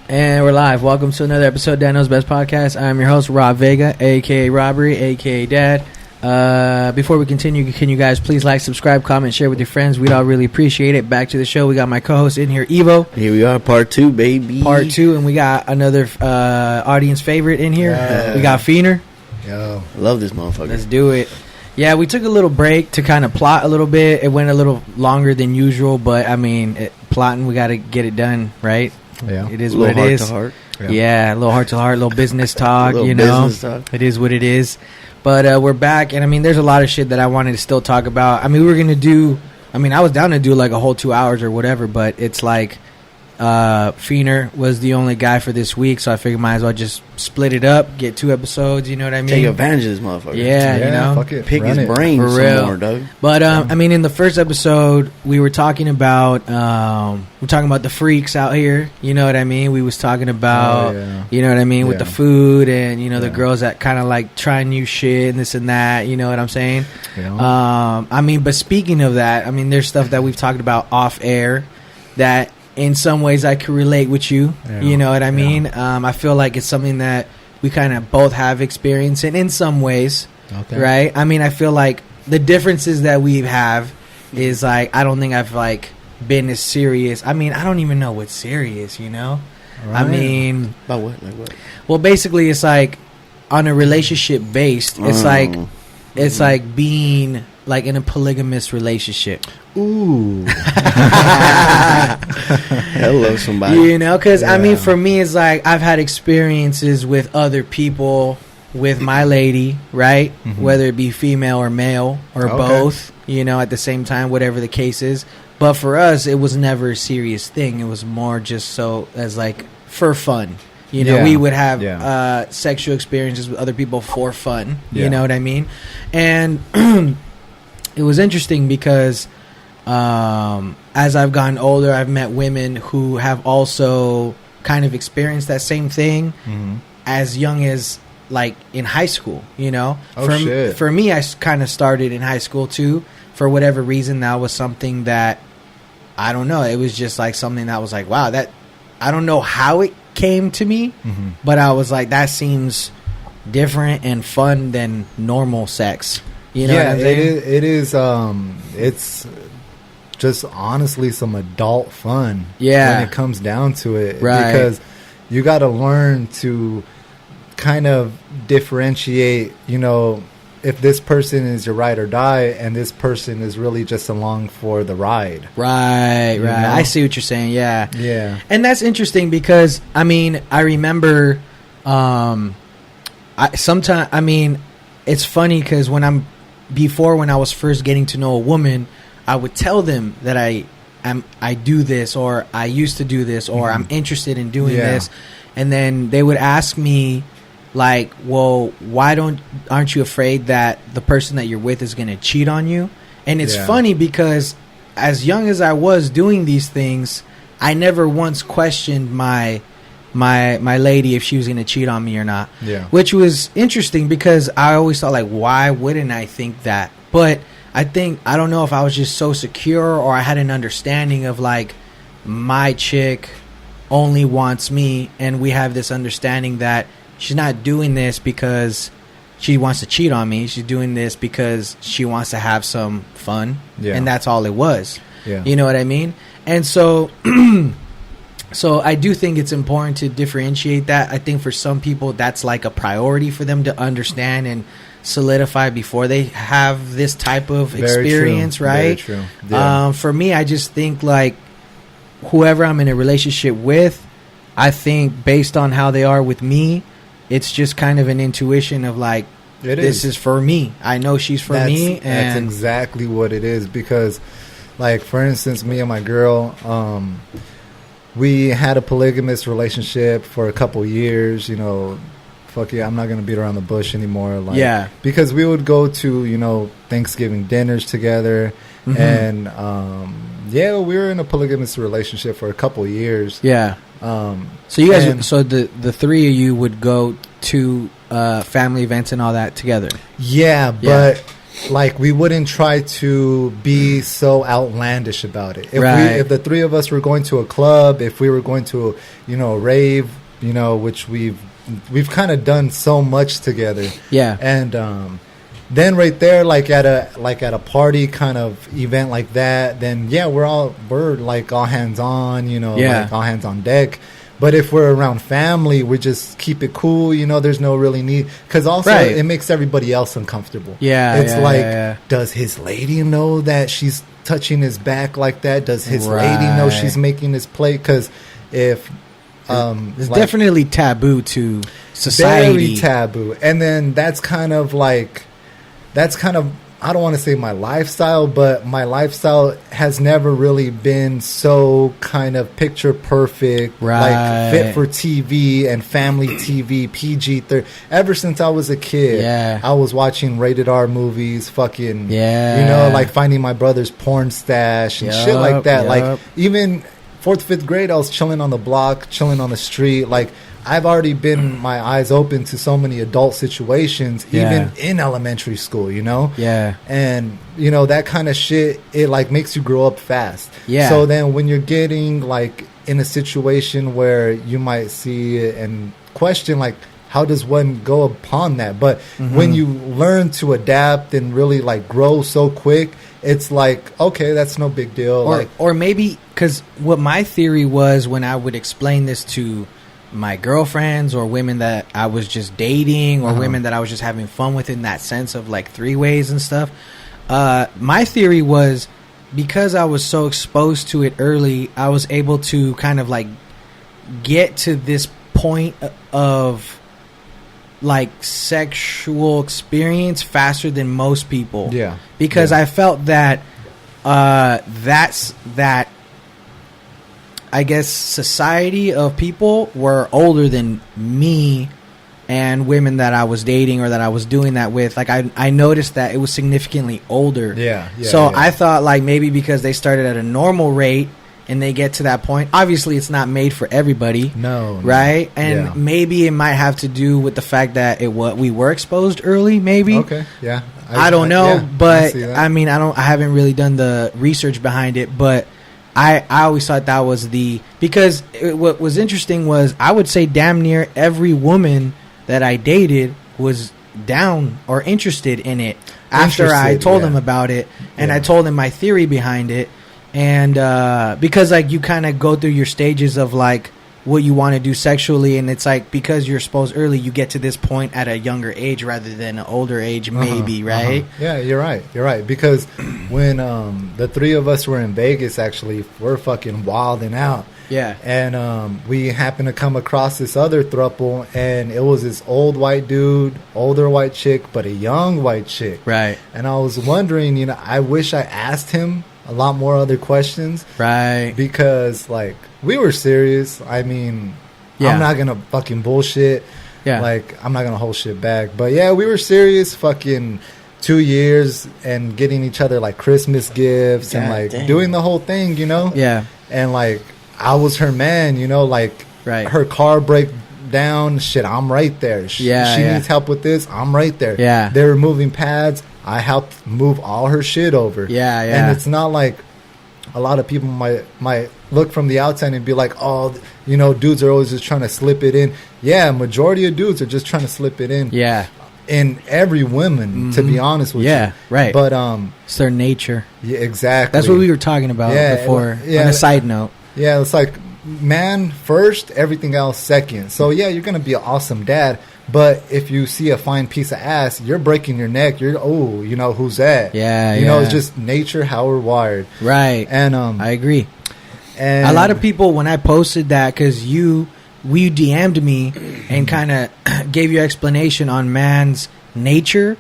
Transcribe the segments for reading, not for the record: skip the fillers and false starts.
And we're live. Welcome to another episode of Dano's Best Podcast. I'm your host, Rob Vega, a.k.a. Robberryy, a.k.a. Dad. Before we continue, can you guys please like, subscribe, comment, share with your friends? We'd all really appreciate it. Back to the show. We got my co-host in here, Evo. Here we are, part 2, baby. Part 2, and we got another audience favorite in here. Yeah. We got Feener. Yo, I love this motherfucker. Let's do it. Yeah, we took a little break to kind of plot a little bit. It went a little longer than usual, but, I mean, plotting, we got to get it done, right? Yeah. It is what it is. Heart to heart. Yeah, a little heart to heart, a little business talk, little you know. business talk. It is what it is. But we're back, and I mean, there's a lot of shit that I wanted to still talk about. I mean, we were going to do, I mean, I was down to do like a whole 2 hours or whatever, but it's like Feener was the only guy for this week, so I figured might as well just split it up, get 2 episodes, you know what I mean? Take advantage of this motherfucker. Yeah, you know? Fuck it. Pick Run his it. brain For some real. more, dog. But, I mean, in the first episode, we were talking about, the freaks out here, you know what I mean? We was talking about, you know what I mean, with the food and, you know, the girls that kind of like try new shit and this and that, you know what I'm saying? Yeah. I mean, but speaking of that, I mean, there's stuff that we've talked about off air that in some ways I could relate with you, you know what I mean? I feel like it's something that we kind of both have experience in some ways, right? I mean, I feel like the differences that we have is like, I don't think I've like been as serious. I mean, I don't even know what's serious, you know? Right. I mean, About what? Like what? well, basically it's like on a relationship based, it's like being like in a polygamous relationship. Ooh. Hello, somebody. You know, because I mean, for me, it's like I've had experiences with other people, with my lady, right? Mm-hmm. Whether it be female or male or both, you know, at the same time, whatever the case is. But for us, it was never a serious thing. It was more just so as like for fun. You know, we would have sexual experiences with other people for fun. You know what I mean? And it was interesting because as I've gotten older, I've met women who have also kind of experienced that same thing as young as like in high school, you know? For me, I kind of started in high school too. For whatever reason, that was something that, I don't know, it was just like something that was like, wow, that, I don't know how it came to me, but I was like, that seems different and fun than normal sex. You know what I'm saying? It is. It's just honestly some adult fun. Yeah. When it comes down to it, Right. Because you got to learn to kind of differentiate. You know, if this person is your ride or die, and this person is really just along for the ride. Right. You know? I see what you're saying. Yeah. Yeah. And that's interesting because, I mean, I remember it's funny because when I was first getting to know a woman, I would tell them that I do this, or I used to do this, or I'm interested in doing this. And then they would ask me like, well, aren't you afraid that the person that you're with is going to cheat on you? And it's funny because as young as I was doing these things, I never once questioned my lady if she was going to cheat on me or not. Yeah. Which was interesting because I always thought like, why wouldn't I think that? But I don't know if I was just so secure or I had an understanding of like my chick only wants me, and we have this understanding that she's not doing this because she wants to cheat on me. She's doing this because she wants to have some fun. Yeah. And that's all it was. Yeah. You know what I mean? And so so I do think it's important to differentiate that. I think for some people that's like a priority for them to understand and solidify before they have this type of experience, true. Right? Very true. Yeah. For me, I just think like whoever I'm in a relationship with, I think based on how they are with me, it's just kind of an intuition of like, this is for me. I know she's for me. And that's exactly what it is. Because like, for instance, me and my girl, we had a polygamous relationship for a couple years, you know. Fuck yeah, I'm not going to beat around the bush anymore. Like, because we would go to, you know, Thanksgiving dinners together. And, we were in a polygamous relationship for a couple years. Yeah. So you guys, so the three of you would go to family events and all that together? Yeah, but like we wouldn't try to be so outlandish about it. If the three of us were going to a club, if we were going to, a rave, which we've kind of done so much together. Yeah. And then right there, like at a party kind of event like that, then yeah, we're like all hands on, like all hands on deck. But if we're around family, we just keep it cool. There's no really need. Because also, it makes everybody else uncomfortable. Yeah. It's does his lady know that she's touching his back like that? Does his lady know she's making his plate? Because if... it's definitely taboo to society. Very taboo. And then that's kind of, I don't want to say my lifestyle, but my lifestyle has never really been so kind of picture perfect, like fit for TV and family TV, PG-13. Ever since I was a kid, I was watching rated R movies, fucking, like finding my brother's porn stash and shit like that. Like even 4th, 5th grade, I was chilling on the block, chilling on the street, like. I've already been my eyes open to so many adult situations, even in elementary school, Yeah. And, that kind of shit, it, like, makes you grow up fast. Yeah. So then when you're getting, like, in a situation where you might see it and question, like, how does one go upon that? But when you learn to adapt and really, like, grow so quick, it's like, okay, that's no big deal. Or maybe, because what my theory was when I would explain this to my girlfriends or women that I was just dating or women that I was just having fun with in that sense of like three ways and stuff. My theory was because I was so exposed to it early, I was able to kind of like get to this point of like sexual experience faster than most people. Yeah. Because I felt that that I guess society of people were older than me and women that I was dating or that I was doing that with. Like I noticed that it was significantly older. So I thought like maybe because they started at a normal rate and they get to that point. Obviously it's not made for everybody. No. Right? And maybe it might have to do with the fact that we were exposed early, maybe. Okay. Yeah. I don't know, but I mean I haven't really done the research behind it, but I always thought that was because what was interesting was I would say damn near every woman that I dated was down or interested in it after I told them about it and I told them my theory behind it. And because like you kind of go through your stages of like what you want to do sexually, and it's like because you're exposed early, you get to this point at a younger age rather than an older age, maybe, right? Yeah, you're right. Because when the three of us were in Vegas, actually, we're fucking wilding out. Yeah. And we happened to come across this other throuple, and it was this old white dude, older white chick, but a young white chick. Right. And I was wondering, I wish I asked him a lot more other questions. Right. Because, like, we were serious. I mean, I'm not going to fucking bullshit. Yeah. Like, I'm not going to hold shit back. But, yeah, we were serious fucking 2 years and getting each other, like, Christmas gifts and, like, doing the whole thing, Yeah. And, like, I was her man, like, her car break down, shit, I'm right there. She needs help with this, I'm right there. Yeah. They were moving pads, I helped move all her shit over. Yeah. And it's not like a lot of people might look from the outside and be like, oh, dudes are always just trying to slip it in. Yeah, majority of dudes are just trying to slip it in. Yeah. In every woman, to be honest with you. Yeah, right. But it's their nature. Yeah, exactly. That's what we were talking about before. On a side note. Yeah, it's like man first, everything else second. So yeah, you're gonna be an awesome dad, but if you see a fine piece of ass, you're breaking your neck. Who's that? Yeah, it's just nature, how we're wired. Right. And I agree. And a lot of people, when I posted that, because we DM'd me and kind of gave you explanation on man's nature,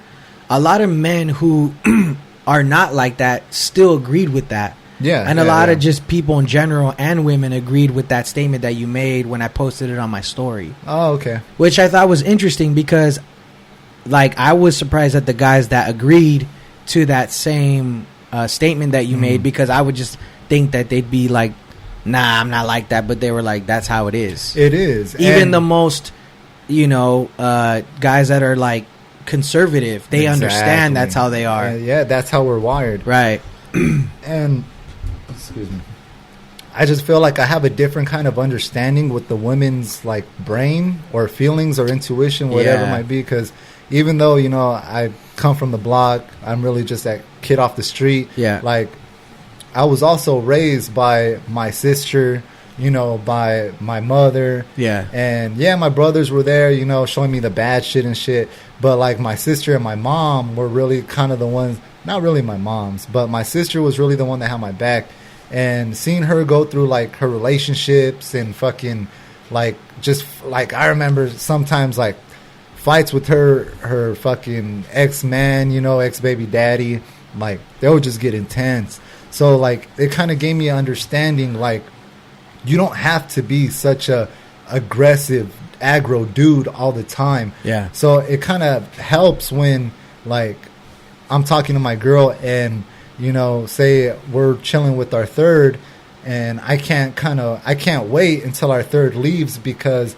a lot of men who are not like that still agreed with that. Yeah. And a lot of just people in general and women agreed with that statement that you made when I posted it on my story. Oh, okay. Which I thought was interesting because, like, I was surprised at the guys that agreed to that same statement that you made, because I would just think that they'd be like, nah, I'm not like that. But they were like, that's how it is. It is. Even the most, guys that are like conservative. They understand that's how they are. Yeah, that's how we're wired. Right. And excuse me, I just feel like I have a different kind of understanding with the women's like brain or feelings or intuition, whatever it might be. Because even though, you know, I come from the block, I'm really just that kid off the street. Yeah. Like, I was also raised by my sister, you know, by my mother. Yeah. And yeah, my brothers were there, you know, showing me the bad shit and shit. But like my sister and my mom were really kind of the ones, not really my mom's, but my sister was really the one that had my back. And seeing her go through like her relationships and fucking like, just like, I remember sometimes like fights with her fucking ex-man, you know, ex-baby daddy, like they would just get intense. So like it kind of gave me an understanding, like, you don't have to be such a aggressive, aggro dude all the time. Yeah. So it kind of helps when, like, I'm talking to my girl and, you know, say we're chilling with our third, and I can't wait until our third leaves, because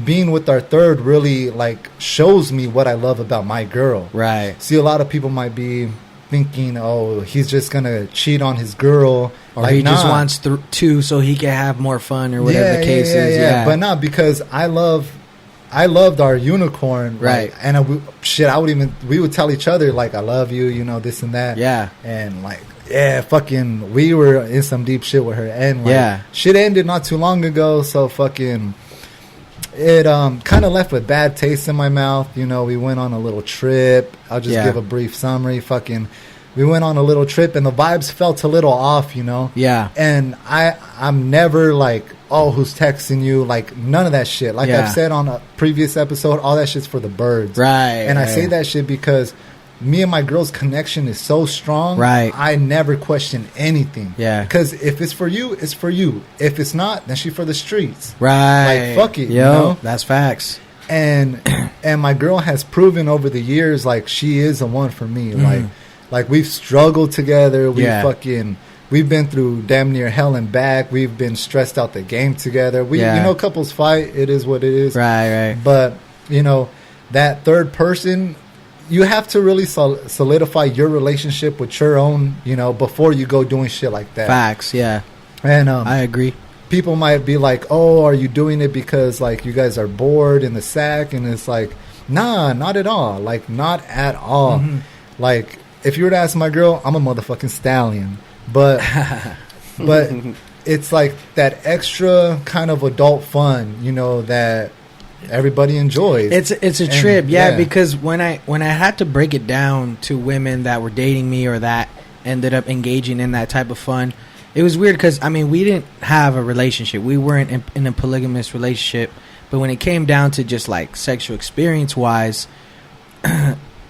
being with our third really, like, shows me what I love about my girl. Right. See, a lot of people might be thinking, oh, he's just gonna cheat on his girl, or like, he just wants two so he can have more fun, or whatever the case is. Yeah, but not, because I loved our unicorn, right? Like, and we would tell each other like, I love you, you know, this and that. Yeah. And like, yeah, fucking, we were in some deep shit with her, and like, yeah, shit ended not too long ago, so fucking it kind of left with bad taste in my mouth. You know, we went on a little trip. I'll just give a brief summary. Fucking, we went on a little trip, and the vibes felt a little off, you know? Yeah. And I'm never like, oh, who's texting you? Like, none of that shit. Like I've said on a previous episode, all that shit's for the birds. Right. And I say that shit because me and my girl's connection is so strong. Right. I never question anything. Yeah. Because if it's for you, it's for you. If it's not, then she for the streets. Right. Like, fuck it. Yo, you know? that's facts. And my girl has proven over the years, like, she is the one for me. Like we've struggled together. We've been through damn near hell and back. We've been stressed out the game together. You know, couples fight. It is what it is. Right. But, you know, that third person, you have to really solidify your relationship with your own, you know, before you go doing shit like that. Facts, yeah. And I agree. People might be like, oh, are you doing it because, like, you guys are bored in the sack? And it's like, nah, not at all. Like, not at all. Mm-hmm. Like, if you were to ask my girl, I'm a motherfucking stallion. But it's like that extra kind of adult fun, you know, that everybody enjoys. It's a trip, because when I had to break it down to women that were dating me or that ended up engaging in that type of fun, it was weird because, I mean, we didn't have a relationship. We weren't in a polygamous relationship. But when it came down to just, like, sexual experience-wise,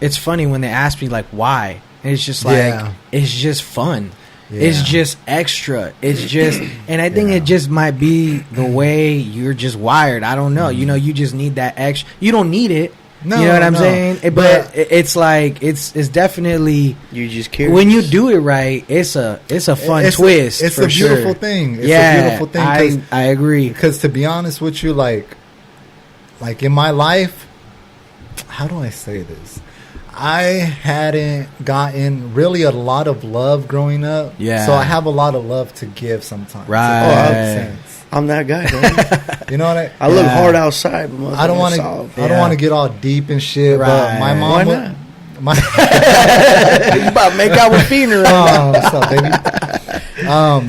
it's funny when they ask me, like, why? And it's just like, it's just fun. Yeah. It's just extra. It's just, and I think it just might be the way you're just wired. I don't know. You know, you just need that extra. You don't need it. No, you know what I'm saying? But it's like, it's definitely, you're just curious. When you do it right, it's a fun twist. It's a beautiful thing. It's a beautiful thing. I agree. Because to be honest with you, like in my life, how do I say this? I hadn't gotten really a lot of love growing up. Yeah. So I have a lot of love to give sometimes. Right. I'm that guy, man. You know what I look hard outside, but I don't want to get all deep and shit. Right. But my mom. Why not? You about to make out with Feener. What's up, baby?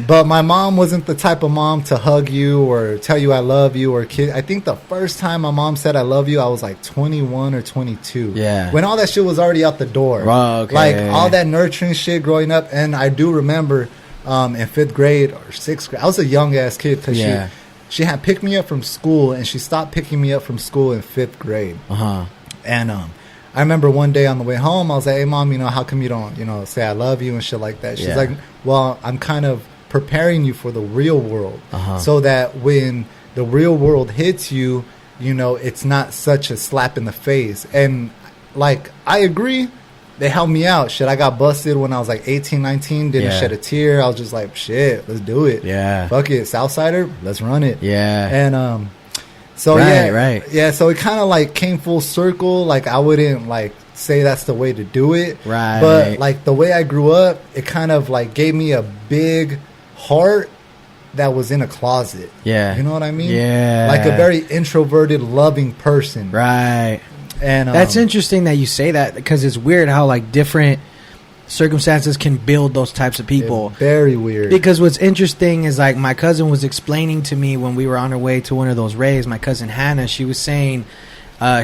But my mom wasn't the type of mom to hug you or tell you I love you or kiss. I think the first time my mom said I love you, I was like 21 or 22. Yeah. When all that shit was already out the door. Oh, okay. Like all that nurturing shit growing up. And I do remember in 5th grade or 6th grade, I was a young ass kid because she had picked me up from school, and she stopped picking me up from school in 5th grade. And I remember one day on the way home, I was like, hey, Mom, you know, how come you don't, you know, say I love you and shit like that? She's like, well, I'm kind of preparing you for the real world so that when the real world hits you, you know, it's not such a slap in the face. And, like, I agree. They helped me out. Shit, I got busted when I was like 18, 19. Didn't shed a tear. I was just like, shit, let's do it. Yeah. Fuck it. Southsider, let's run it. Yeah. And, so, right. Yeah, so it kind of, like, came full circle. Like, I wouldn't, like, say that's the way to do it. Right. But like the way I grew up, it kind of like gave me a big heart that was in a closet. Yeah. You know what I mean? Yeah. Like a very introverted, loving person. Right. And that's interesting that you say that, because it's weird how like different circumstances can build those types of people. Very weird. Because what's interesting is like my cousin was explaining to me when we were on our way to one of those raves, my cousin Hannah, she was saying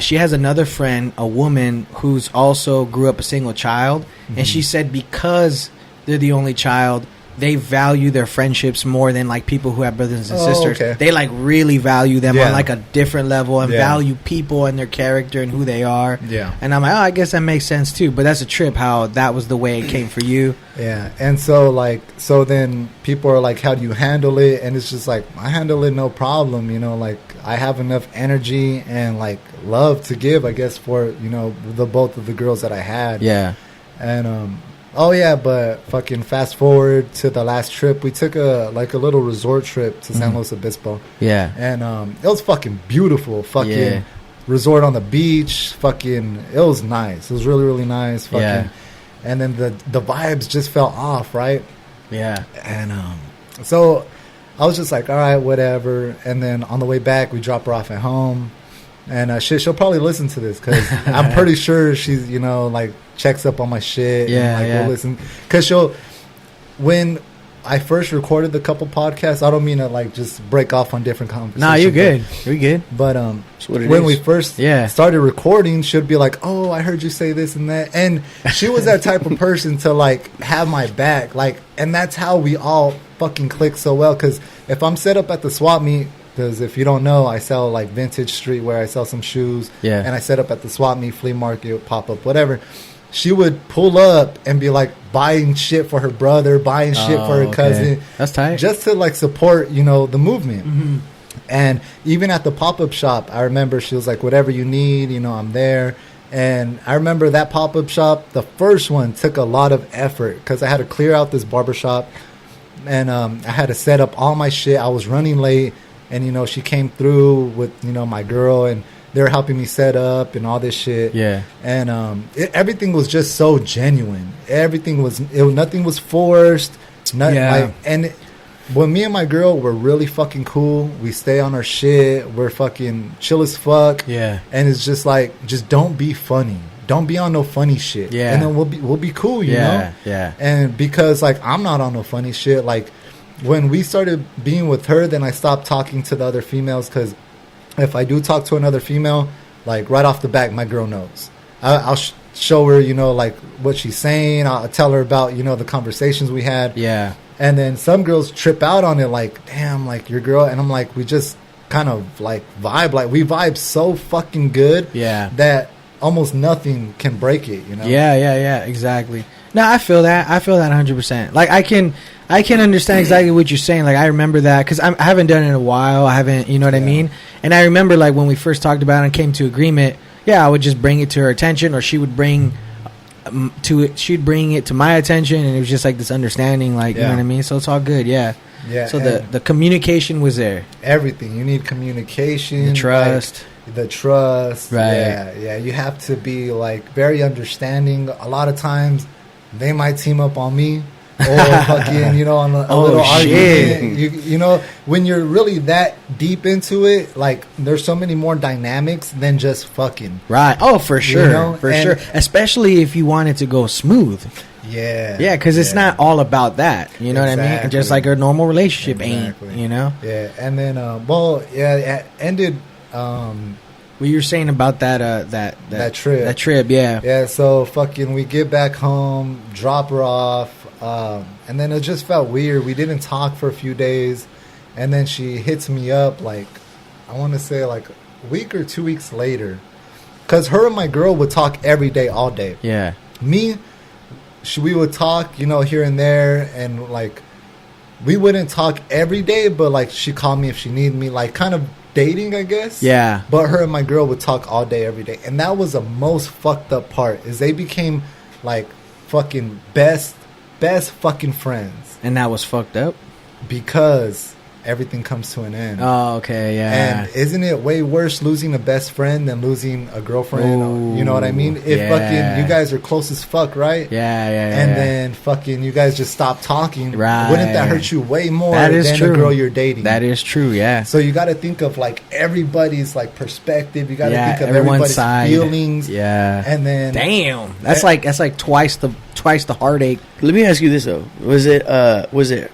she has another friend, a woman who's also grew up a single child. And she said because they're the only child, they value their friendships more than like people who have brothers and sisters. Okay. They like really value them Yeah. on like a different level and value people and their character and who they are. Yeah. And I'm like, oh, I guess that makes sense too. But that's a trip how that was the way it came for you. Yeah. And so like, so then people are like, how do you handle it? And it's just like, I handle it no problem. You know, like I have enough energy and like love to give, I guess, for, you know, the both of the girls that I had. Yeah. And oh yeah, but fucking fast forward to the last trip, we took a little resort trip to San Luis Obispo. Yeah. And it was fucking beautiful. Fucking Yeah. resort on the beach. Fucking, it was nice. It was really, really nice. Fucking, Yeah. and then the vibes just fell off, right? Yeah. And so I was just like, all right, whatever. And then on the way back, we drop her off at home. And she'll probably listen to this because I'm pretty sure she's, you know, like checks up on my shit. Yeah, and, like, yeah. will listen. Because when I first recorded the couple podcasts, I don't mean to like just break off on different conversations. Nah, you're good. You're good. But That's what it when is. we first started recording, she'd be like, oh, I heard you say this and that. And she was that type of person to like have my back. Like, and that's how we all fucking click so well. Because if I'm set up at the swap meet, because if you don't know, I sell like vintage streetwear. I sell some shoes. Yeah. And I set up at the swap meet, flea market, pop up, whatever. She would pull up and be like buying shit for her brother, buying shit for her cousin. That's tight. Just to like support, you know, the movement. And even at the pop-up shop, I remember she was like, whatever you need, you know, I'm there. And I remember that pop-up shop, the first one took a lot of effort because I had to clear out this barbershop. And I had to set up all my shit. I was running late. And, you know, she came through with, you know, my girl. And they were helping me set up and all this shit. Yeah. And everything was just so genuine. Everything was, nothing was forced. And when me and my girl were really fucking cool, we stay on our shit. We're fucking chill as fuck. Yeah. And it's just like, just don't be funny. Don't be on no funny shit. Yeah. And then we'll be cool, you know? Yeah. And because like I'm not on no funny shit. Like when we started being with her, then I stopped talking to the other females because if I do talk to another female, like right off the bat, my girl knows. I'll show her, you know, like what she's saying. I'll tell her about, you know, the conversations we had. Yeah. And then some girls trip out on it like, damn, like your girl. And I'm like, we just kind of like vibe. Like we vibe so fucking good that almost nothing can break it, you know? Yeah, exactly. No, I feel that 100%. Like I can understand exactly what you're saying. Like I remember that because I haven't done it in a while. I haven't, you know what I mean? And I remember like when we first talked about it and came to agreement, I would just bring it to her attention, or she would bring she'd bring it to my attention, and it was just like this understanding, like you know what I mean? So it's all good, yeah. So the communication was there. Everything. You need communication, the trust. Right. Yeah. You have to be like very understanding. A lot of times they might team up on me or fucking, you know, on a little argument. You know, when you're really that deep into it, like there's so many more dynamics than just fucking. Right. Oh, for sure. You know? For sure. Especially if you want it to go smooth. Yeah. Yeah, because it's not all about that. You know what I mean? Just like a normal relationship ain't, you know? Yeah. And then, it ended. What you were saying about that trip. That trip, yeah. Yeah, so fucking we get back home, drop her off, and then it just felt weird. We didn't talk for a few days, and then she hits me up like, I want to say like a week or 2 weeks later, because her and my girl would talk every day, all day. Yeah. Me, we would talk, you know, here and there, and like we wouldn't talk every day, but like she called me if she needed me, like kind of dating, I guess. Yeah. But her and my girl would talk all day, every day. And that was the most fucked up part, is they became like fucking best fucking friends. And that was fucked up? Because everything comes to an end. Oh, okay, yeah. And isn't it way worse losing a best friend than losing a girlfriend? Ooh, You know what I mean? If fucking you guys are close as fuck, right? Yeah. And then fucking you guys just stop talking. Right. Wouldn't that hurt you way more That is than true. a girl you're dating? That is true, yeah. So you got to think of like everybody's like perspective. You got to think of everyone's everybody's side. feelings. Yeah. And then Damn. That's like twice the heartache. Let me ask you this though: was it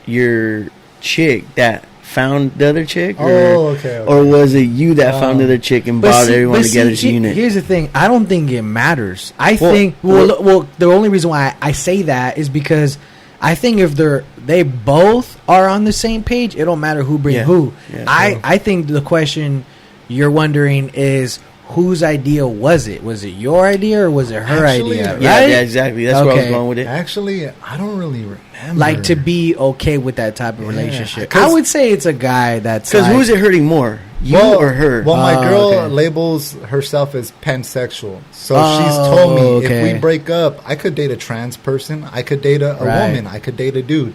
your chick that found the other chick, okay. or was it you that found the other chick and brought everyone together as a unit? Here's the thing. I don't think it matters. I think well, the only reason why I say that is because I think if they both are on the same page, it don't matter who bring who. Yeah, I think the question you're wondering is whose idea was it? Was it your idea or was it her idea? Right? Yeah, exactly. That's where I was going with it. Actually, I don't really remember. Like to be okay with that type of relationship. 'Cause- I would say it's a guy that's Because like, who is it hurting more, you or her? Well, my girl okay. labels herself as pansexual. So she's told me okay. if we break up, I could date a trans person. I could date a woman. I could date a dude.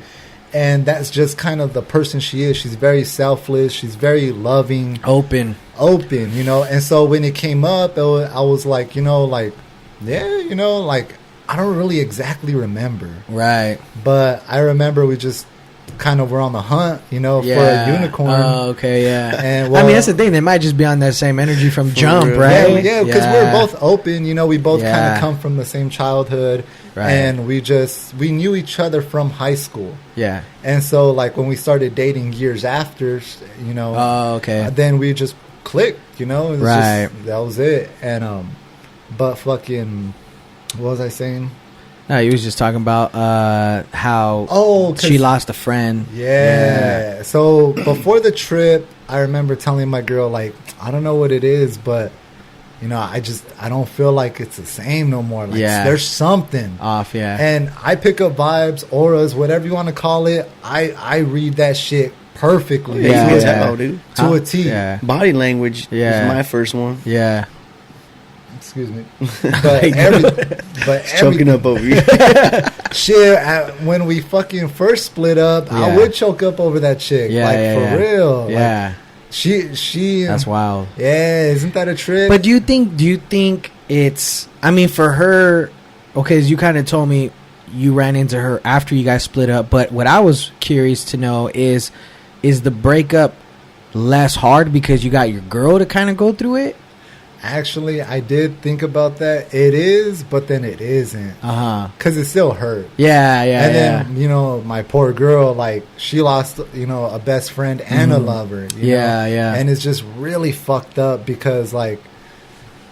And that's just kind of the person she is. She's very selfless. She's very loving. open. You know. And so when it came up, I was like, like, I don't really exactly remember. Right. But I remember we just kind of were on the hunt, for a unicorn. Oh, okay, yeah. And I mean, that's the thing. They might just be on that same energy from jump, real. right? Yeah, because we're both open. We both kind of come from the same childhood. Right. And we knew each other from high school. Yeah. And so, like, when we started dating years after, Oh, okay. then we just clicked, It was Right. that was it. And, but fucking, what was I saying? No, he was just talking about how she lost a friend. Yeah. So before the trip, I remember telling my girl, like, I don't know what it is, but I don't feel like it's the same no more. Like, there's something off. Yeah. And I pick up vibes, auras, whatever you want to call it. I read that shit perfectly. You can tell, dude. To a T. Yeah. Body language Yeah. is my first one. Yeah. Excuse me. But Choking up over you. shit, when we fucking first split up, I would choke up over that chick. For real. Yeah. Like, she That's wild. Yeah, isn't that a trip? But do you think it's, I mean, for her, okay, as you kind of told me you ran into her after you guys split up, but what I was curious to know is the breakup less hard because you got your girl to kind of go through it? Actually, I did think about that. It is, but then it isn't. Because it still hurt. Yeah. And then, my poor girl, like, she lost, a best friend and a lover. Yeah. And it's just really fucked up because, like,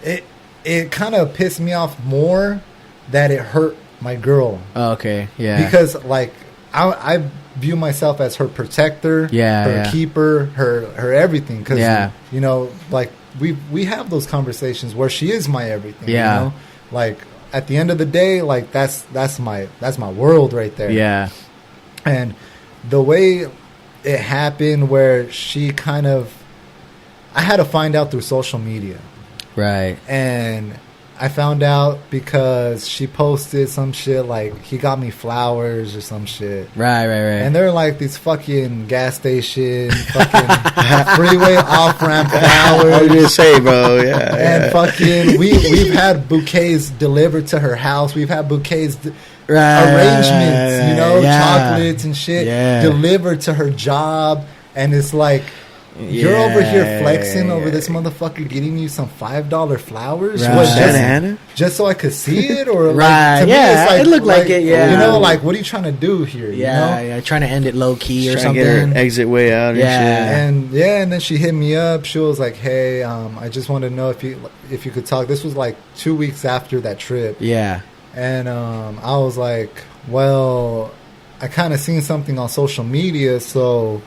it kind of pissed me off more that it hurt my girl. Okay, yeah. Because, like, I view myself as her protector, her keeper, her everything. Because, like, we have those conversations where she is my everything. Like, at the end of the day, like, that's my world right there. Yeah. And the way it happened, where she kind of, I had to find out through social media. Right. And I found out because she posted some shit like, he got me flowers or some shit. Right. And they're like these fucking gas station, fucking freeway off-ramp flowers. I was gonna say, bro, yeah. And fucking, we've had bouquets delivered to her house. We've had bouquets, arrangements, chocolates and shit delivered to her job. And it's like, you're over here flexing over this motherfucker getting you some $5 flowers? Right. Just so I could see it? Or right. To me, it's like, it looked like it, like, what are you trying to do here? Yeah, trying to end it low key or something. Get her exit way out and shit. And then she hit me up. She was like, hey, I just want to know if you could talk. This was like 2 weeks after that trip. Yeah. And I was like, well, I kind of seen something on social media, so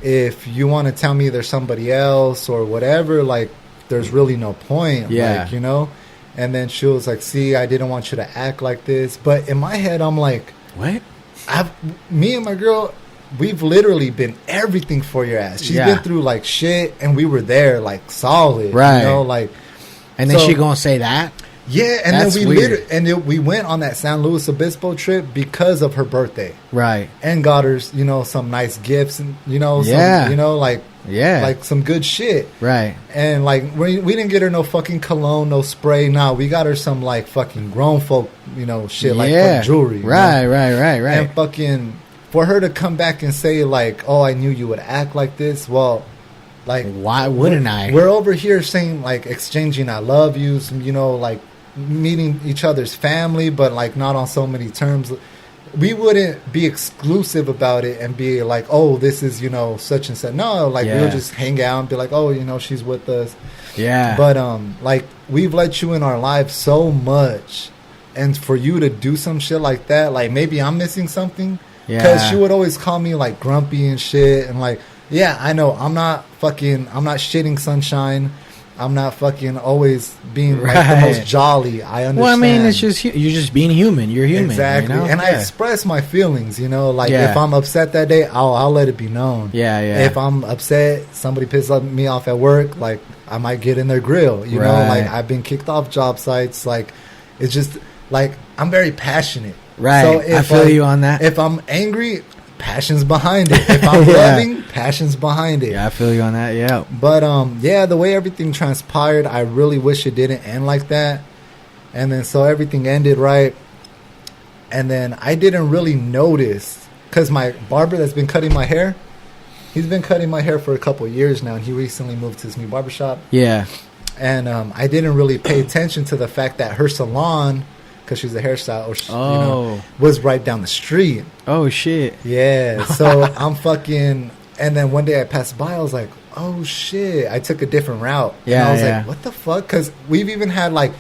if you want to tell me there's somebody else or whatever, like, there's really no point. Like, And then she was like, see, I didn't want you to act like this. But in my head, I'm like, what? Me and my girl, we've literally been everything for your ass. She's been through, like, shit, and we were there, like, solid. Right. Like. And then she gonna say that? Yeah, and That's then we weird. we went on that San Luis Obispo trip because of her birthday, Right. and got her, some nice gifts, and Yeah. like some good shit, Right. and like we didn't get her no fucking cologne, no spray. Nah, we got her some like fucking grown folk, shit like fucking jewelry. Right. And fucking for her to come back and say like, "Oh, I knew you would act like this." Well, like Why wouldn't I? We're over here saying like exchanging "I love yous," like meeting each other's family, but like not on so many terms. We wouldn't be exclusive about it and be like, "Oh, this is such and such." No, like we'll just hang out and be like, "Oh, she's with us." Yeah. But like we've let you in our lives so much, and for you to do some shit like that, like maybe I'm missing something. Because she would always call me like grumpy and shit, and like, yeah, I know I'm not shitting sunshine. I'm not fucking always being like the most jolly. I understand. Well, I mean, it's just you're just being human. You're human, exactly. And I express my feelings. Like if I'm upset that day, I'll let it be known. Yeah. If I'm upset, somebody pisses me off at work, like I might get in their grill. You know, like I've been kicked off job sites. Like it's just like I'm very passionate. Right. So I feel you on that. If I'm angry, passion's behind it. If I'm loving, passion's behind it. Yeah, I feel you on that. Yeah. But the way everything transpired, I really wish it didn't end like that. And then so everything ended right. And then I didn't really notice because my barber that's been cutting my hair, he's been cutting my hair for a couple of years now, and he recently moved to his new barbershop. Yeah. And I didn't really pay attention to the fact that her salon, because she's a hairstylist, was right down the street. Oh, shit. Yeah. So I'm fucking... And then one day I passed by, I was like, oh, shit. I took a different route. Yeah, and I was like, what the fuck? Because we've even had, like,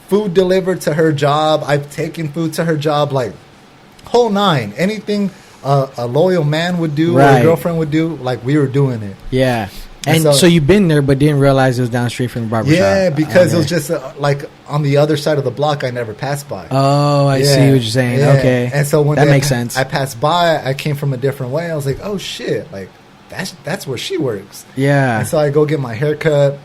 food delivered to her job. I've taken food to her job, like, whole nine. Anything a loyal man would do or a girlfriend would do, like, we were doing it. Yeah. And so you've been there, but didn't realize it was down the street from the barbershop. Yeah, because it was just like on the other side of the block. I never passed by. Oh, I see what you're saying. Yeah. Okay, and so when that makes sense. I passed by. I came from a different way. I was like, oh shit, like that's where she works. Yeah. And so I go get my haircut.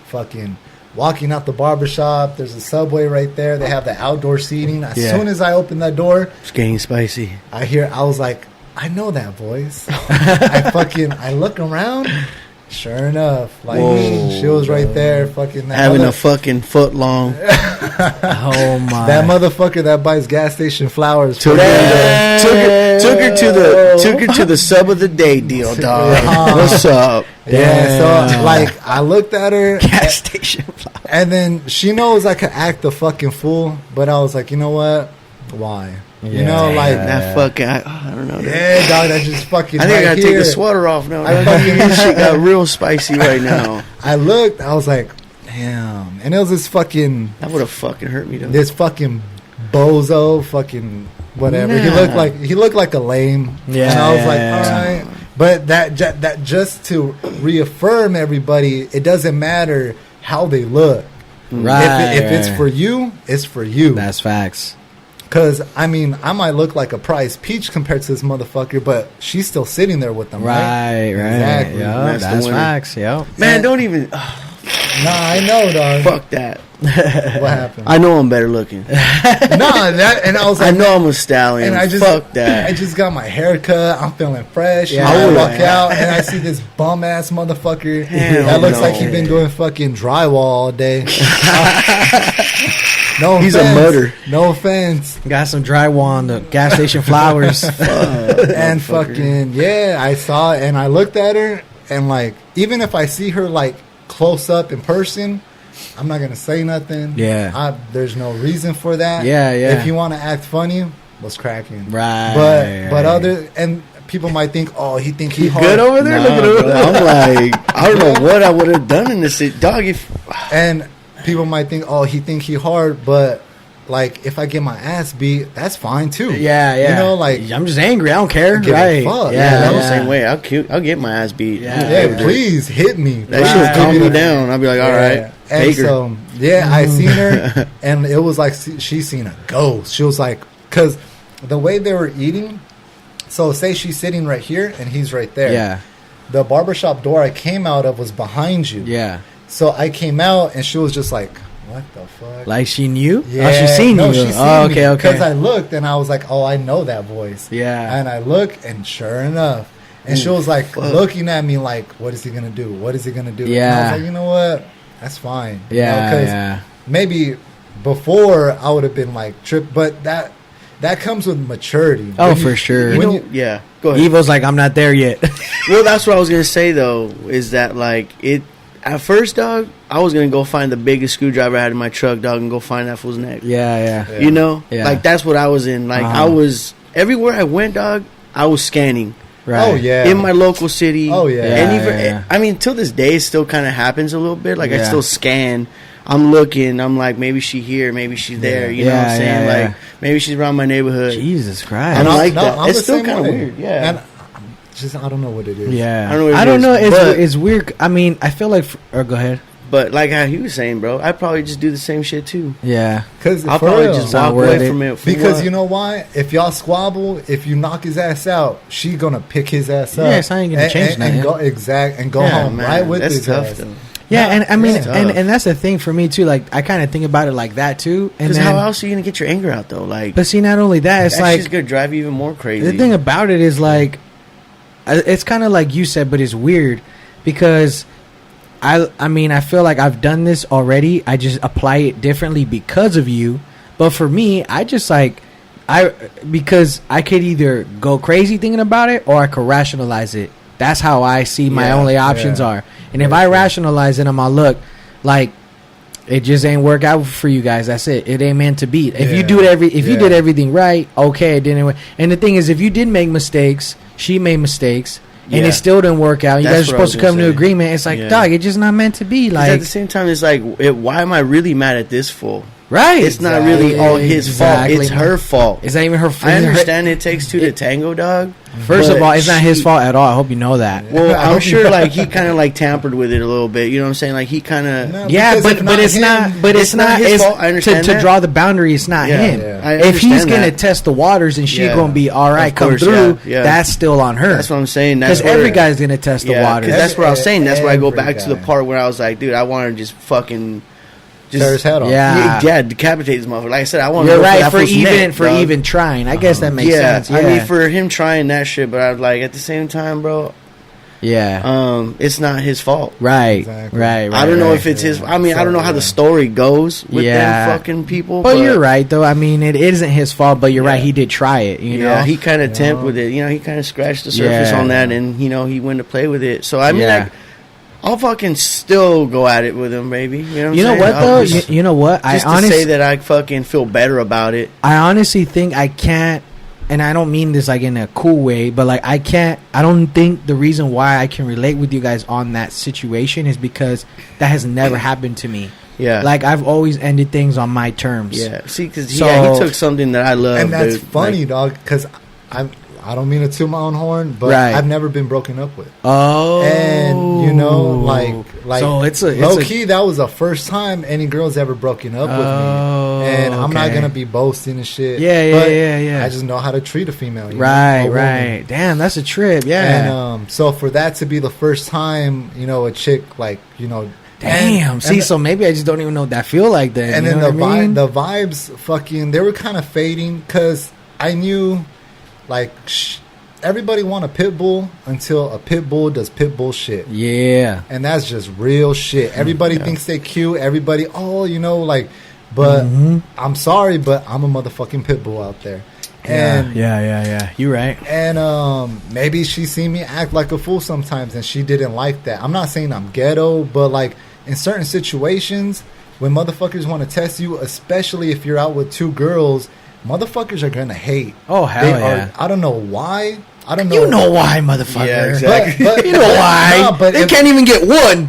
Fucking walking out the barbershop. There's a Subway right there. They have the outdoor seating. As soon as I open that door, it's getting spicy. I was like, I know that voice. I look around. Sure enough, like she was right there, fucking having a fucking foot long. Oh my! That motherfucker that buys gas station flowers. Took her to the sub of the day deal, dog. What's up? Yeah, so like I looked at her, gas station flowers, and then she knows I could act the fucking fool, but I was like, you know what? Why? You know, like that fucking. I don't know. Yeah, dog. That just fucking. I think I gotta take the sweater off now. This shit got real spicy right now. I looked. I was like, damn. And it was this fucking. That would have fucking hurt me though. This fucking bozo, fucking whatever. Nah. He looked like a lame. Yeah. And I was like, all right. But that just to reaffirm everybody, it doesn't matter how they look. Right. If it's for you, it's for you. That's facts. Because, I mean, I might look like a prize peach compared to this motherfucker, but she's still sitting there with them, right? Right. Exactly. Yep, that's facts, yep. Man, don't even... Nah, I know, dog. Fuck that. What happened? I know I'm better looking. And I was like... I know I'm a stallion. And fuck that. I just got my hair cut. I'm feeling fresh. Yeah, I walk out, and I see this bum-ass motherfucker that looks like he's been doing fucking drywall all day. No, he's a murder. No offense. Got some drywall on the gas station flowers. And fucking I saw it and I looked at her and like even if I see her like close up in person, I'm not gonna say nothing. Yeah. There's no reason for that. Yeah. If you want to act funny, what's cracking? Right. But other and people might think, oh, he think he hard. Good over there. Look at him. I'm like, I don't know what I would have done in this dog. And people might think, oh, he think he hard, but like if I get my ass beat, that's fine too. Yeah. You know, like I'm just angry. I don't care. Give right? a fuck. I'm the same way. I'll get my ass beat. Yeah, please hit me. That shit calm me down. I'll be like, all right. And so I seen her, and it was like she seen a ghost. She was like, because the way they were eating. So say she's sitting right here, and he's right there. Yeah. The barbershop door I came out of was behind you. Yeah. So I came out, and she was just like what the fuck? Like she knew? Yeah. Oh, she seen no, you. She seen oh, okay, me. okay. Because I looked and I was like, oh, I know that voice. Yeah. And I look and sure enough. And she was like looking at me like, what is he going to do? What is he going to do? Yeah. And I was like, you know what? That's fine. Yeah, Because maybe before I would have been like, but that comes with maturity. Oh, for sure. Yeah, go ahead. Evo's like, I'm not there yet. Well, that's what I was going to say, though, is that, like, at first, dog, I was going to go find the biggest screwdriver I had in my truck, dog, and go find that fool's neck. Yeah. You know? Yeah. Like, that's what I was in. Like, I was, everywhere I went, dog, I was scanning. Right. Oh, yeah. In my local city. Oh, yeah. And even, Yeah. I mean, till this day, it still kind of happens a little bit. Like, I Yeah. still scan. I'm looking. I'm like, maybe she here, maybe she's there. You know what I'm saying? Yeah. Like, maybe she's around my neighborhood. Jesus Christ. I don't like that. I'm It's the still same kind of way. weird. Yeah. And I don't know what it is. Yeah. I don't know what it I don't is, know. but- It's weird. I mean, I feel like... Or go ahead. But like how he was saying, bro, I'd probably just do the same shit too. Yeah. Because I'll probably just not walk worth away it. from it. For Because what? you know why? If y'all squabble, if you knock his ass out, she gonna pick his ass up. Yes, I ain't gonna change and nothing. go and go Yeah, home man, right with that's his tough, ass. though. Yeah, and I mean, It's tough. and that's the thing for me too. Like, I kind of think about it like that too. And Because then, how else are you gonna get your anger out though? Like, but see, not only that, it's that like shit's gonna drive you even more crazy. the thing about it is like, it's kind of like you said, but it's weird because I mean, I feel like I've done this already. I just apply it differently because of you. But for me, I just like because I could either go crazy thinking about it or I could rationalize it. That's how I see my only options are. And if I rationalize it, I'm all, look, like, it just ain't work out for you guys. That's it. It ain't meant to be. If you do it you did everything right, okay, it didn't. And the thing is, if you did make mistakes, she made mistakes, and it still didn't work out. You That's guys are what I was supposed to come to gonna an say. agreement. It's like, dog, it's just not meant to be. 'Cause Like, at the same time, it's like, why am I really mad at this fool? right? It's not really all his Exactly. fault. It's her fault. It's not even her fault. I understand it takes two to tango, dog. First of but all, it's not his she- fault at all. I hope you know that. Well, I'm sure like he kind of like tampered with it a little bit. You know what I'm saying? Like he kind of. No. Yeah, Because but if but not it's him, not. But it's not his it's fault. I understand to that. draw the boundary. It's not Yeah, him. yeah. I If he's understand gonna that. test the waters and she Yeah. gonna be all right, Of come course, through, yeah. that's still on her. That's what I'm saying. That's Because every where- guy's gonna test the Yeah, 'cause waters. that's what I was saying. That's why I go Every back to the guy. part where I was like, dude, I want to just fucking Tear his head off. Yeah. decapitate this motherfucker. Like I said, I want. You're to right for neck, for dog. even trying. I guess that makes sense. Yeah, I mean, for him trying that shit, but I was like, at the same time, bro, yeah, it's not his fault. right, Exactly. right, right. I don't know right. if it's his. Yeah. I mean, I don't know how the story goes with Yeah. them fucking people. But you're right, though. I mean, it isn't his fault. But you're right. He did try it. You know. Yeah, he kind of Yeah. tempted with it. You know, he kind of scratched the surface Yeah. on that, and you know, he went to play with it. So I mean, Yeah. like, I'll fucking still go at it with him, baby. You know, You know what though? You know what? Just to honestly say that I fucking feel better about it. I honestly think I can't, and I don't mean this like in a cool way, but like I don't think the reason why I can relate with you guys on that situation is because that has never happened to me. Yeah, Like I've always ended things on my terms. yeah. See, because So- he took something that I love, And that's dude. funny, Like, dog, because I don't mean to toot my own horn, but Right. I've never been broken up with. Oh. And you know, like so it's a low key, that was the first time any girl's ever broken up with Oh, me. And I'm not okay. gonna be boasting and shit. Yeah, yeah, but yeah. I just know how to treat a female. You Right, know, a woman. right. Damn, that's a trip. Yeah. And so for that to be the first time, you know, a chick like, you know, Damn. and See, the- so maybe I just don't even know what that feel like then. and you then know the what I mean? the vibes fucking they were kind of fading because I knew like everybody want a pit bull until a pit bull does pit bull shit. Yeah. And that's just real shit. Everybody thinks they cute. Everybody, oh, you know, like, but Mm-hmm. I'm sorry, but I'm a motherfucking pit bull out there. And yeah. You're right. and maybe she seen me act like a fool sometimes, and she didn't like that. I'm not saying I'm ghetto, but like in certain situations, when motherfuckers want to test you, especially if you're out with two girls, motherfuckers are gonna hate. Oh, hell They yeah. I don't know why. I don't know. You know why, motherfucker. Yeah, exactly. But You know why. No, but they if- can't even get one.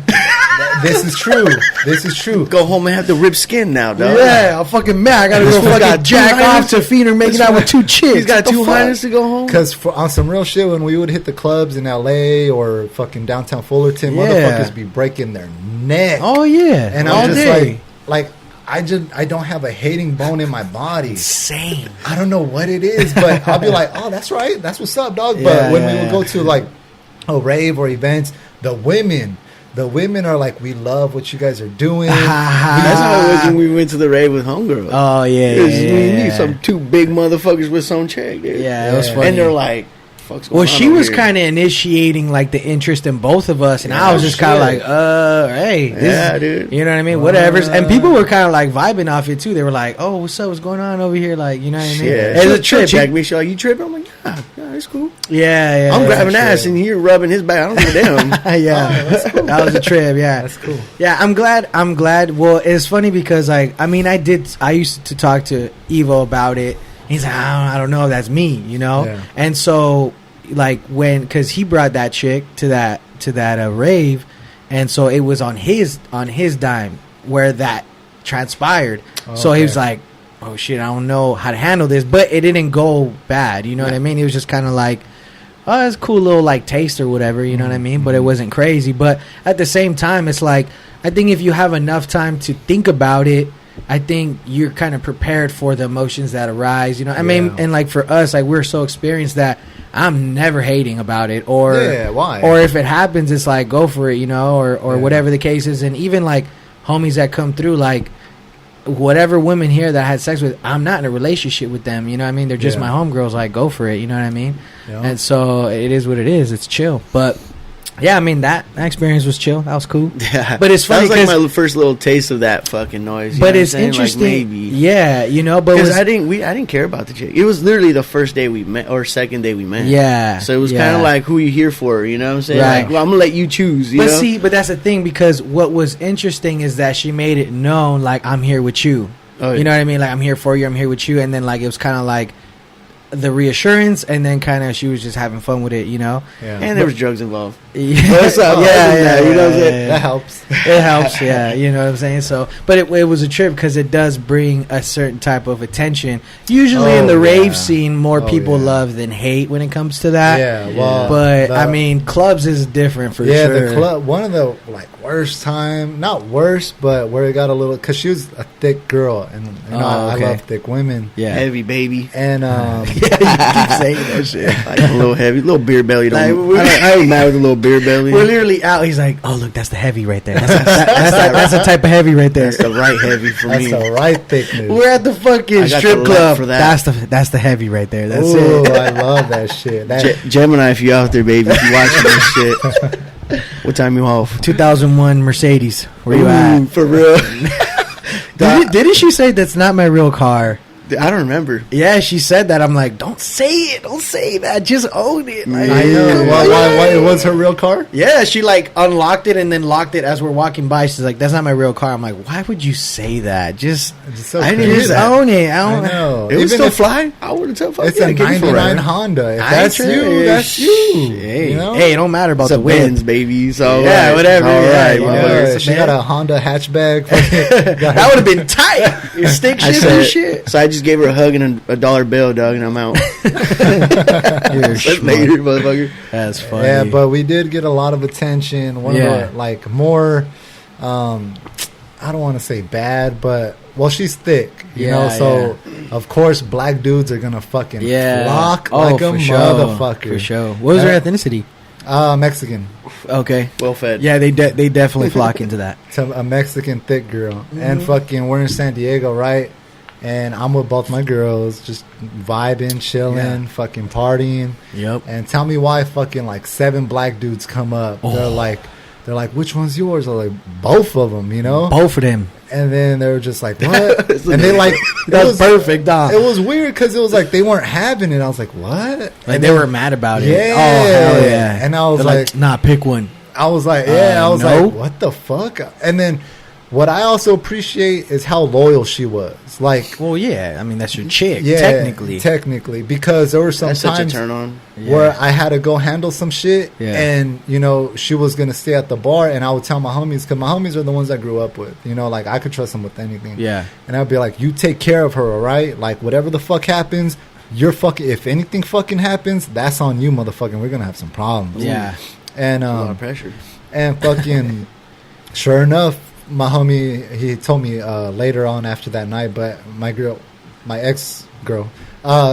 this is true. This is true. go home and have the ripped skin now, dog. Yeah, I'm fucking mad. I gotta This go fool fucking got jack two off to Feener making out with two chicks. He's got What the two fuck? highness to go home. Because on some real shit, when we would hit the clubs in LA or fucking downtown Fullerton, Yeah. motherfuckers be breaking their neck. Oh yeah, and all I'm just day. like I don't have a hating bone in my body. Insane. I don't know what it is, but I'll be like, oh, that's right, that's what's up, dog. Yeah, But when yeah, we would yeah. go to like a rave or events, the women the women are like, we love what you guys are doing. That's how it was when we went to the rave with homegirl. Oh yeah, We need some two big motherfuckers with some check, dude. Yeah, it was funny. And they're like, fuck's going well, on she over was here? kind of initiating like the interest in both of us, and I was just kind of like, hey, dude. You know what I mean? Whatever. And people were kind of like vibing off it too. They were like, oh, what's up? What's going on over here? Like, you know what I mean? Yeah, It's a trip. Check me. She's like, you tripping? I'm like, yeah, it's cool. Yeah. I'm grabbing ass and you're rubbing his back. I don't give a damn. Yeah, that's cool. That was a trip. Yeah, That's cool. Yeah, I'm glad. Well, it's funny because I used to talk to Evo about it. He's like, I don't know, that's me, you know. Yeah. And so, like, because he brought that chick to that rave, and so it was on his dime where that transpired. So he was like, oh shit, I don't know how to handle this, but it didn't go bad. You know what I mean? It was just kind of like, oh, it's a cool little like taste or whatever. You know what I mean? But it wasn't crazy. But at the same time, it's like, I think if you have enough time to think about it, I think you're kind of prepared for the emotions that arise. You know, I mean, and like for us, like we're so experienced that I'm never hating about it, or why? Or if it happens, it's like go for it, you know, or whatever the case is. And even like homies that come through, like whatever women here that I had sex with, I'm not in a relationship with them. You know what I mean? They're just my homegirls. Like go for it. You know what I mean? Yeah. And so it is what it is. It's chill, but. Yeah, I mean that experience was chill. That was cool. Yeah, but it's funny that was like my first little taste of that fucking noise. But it's interesting, like maybe. Yeah, you know. But because I didn't care about the chick. It was literally the first day we met or second day we met. Yeah, so it was kind of like, who you here for? You know what I'm saying? Right. Like, well, I'm gonna let you choose. You know? But that's the thing, because what was interesting is that she made it known, like, I'm here with you. Oh, yeah. You know what I mean? Like, I'm here for you. I'm here with you. And then like it was kind of like the reassurance, and then kind of she was just having fun with it, you know. Yeah. And there was drugs involved. Yeah, what's up? yeah, you know what I'm saying? That helps. It helps, yeah. You know what I'm saying? So, but it was a trip because it does bring a certain type of attention. Usually in the rave scene, more people love than hate when it comes to that. Yeah, well, but I mean, clubs is different for sure. Yeah, the club. One of the like worst time, not worst, but where it got a little, because she was a thick girl, and you know, I love thick women. Yeah, heavy baby, and yeah, you keep saying that shit. Like a little heavy, little beer belly. I ain't mad with a little beer belly. We're literally out. He's like, "Oh, look, that's the heavy right there. That's the type of heavy right there. That's the right heavy for me. That's the right thickness." We're at the fucking strip club. For that. That's the heavy right there. That's it. I love that shit. Gemini, if you out there, baby, if you watching this shit, what time you off? 2001 Mercedes. Where you at? For real? Didn't she say that's not my real car? I don't remember. Yeah, she said that. I'm like, don't say it. Don't say that. Just own it. Like, I know. Why? It was her real car? Yeah, she like unlocked it and then locked it as we're walking by. She's like, that's not my real car. I'm like, why would you say that? Just I didn't just own it. I know. It was still fly. I would have told fuck. It's a 99 Honda. If that's you, that's you. Hey, you know? Hey, it don't matter about the Benz, baby. So yeah, whatever. All right, yeah, she got a Honda hatchback. That would have been tight. Stick shift and shit. So I just gave her a hug and a dollar bill, dog, and I'm out. You're later, motherfucker. That's funny. Yeah, but we did get a lot of attention. One of the like more, I don't want to say bad, but well, she's thick, you know. So of course, black dudes are gonna fucking flock like a motherfucker. For sure. What was her ethnicity? Mexican. Okay. Well fed. Yeah, they definitely flock into that. So a Mexican thick girl, and fucking we're in San Diego, right? And I'm with both my girls, just vibing, chilling, fucking partying. Yep. And tell me why fucking like 7 black dudes come up. They're like, which one's yours? I'm like, both of them, you know? Both of them. And then they were just like, what? And they like, that's perfect, dog. It was weird because it was like they weren't having it. I was like, what? Like and they were mad about it. Yeah. Oh, hell yeah. And I was like, nah, pick one. I was like, like, what the fuck? And then what I also appreciate is how loyal she was. Like, well, yeah, I mean that's your chick, yeah, technically, because there were some That's times such a turn on. where I had to go handle some shit, and you know she was gonna stay at the bar, and I would tell my homies, because my homies are the ones I grew up with. You know, like I could trust them with anything. Yeah, and I'd be like, you take care of her, all right? Like whatever the fuck happens, you're fucking. If anything fucking happens, that's on you, motherfucker. We're gonna have some problems. Yeah, and a lot of pressure. And fucking, sure enough. My homie, he told me later on after that night, but my ex girl,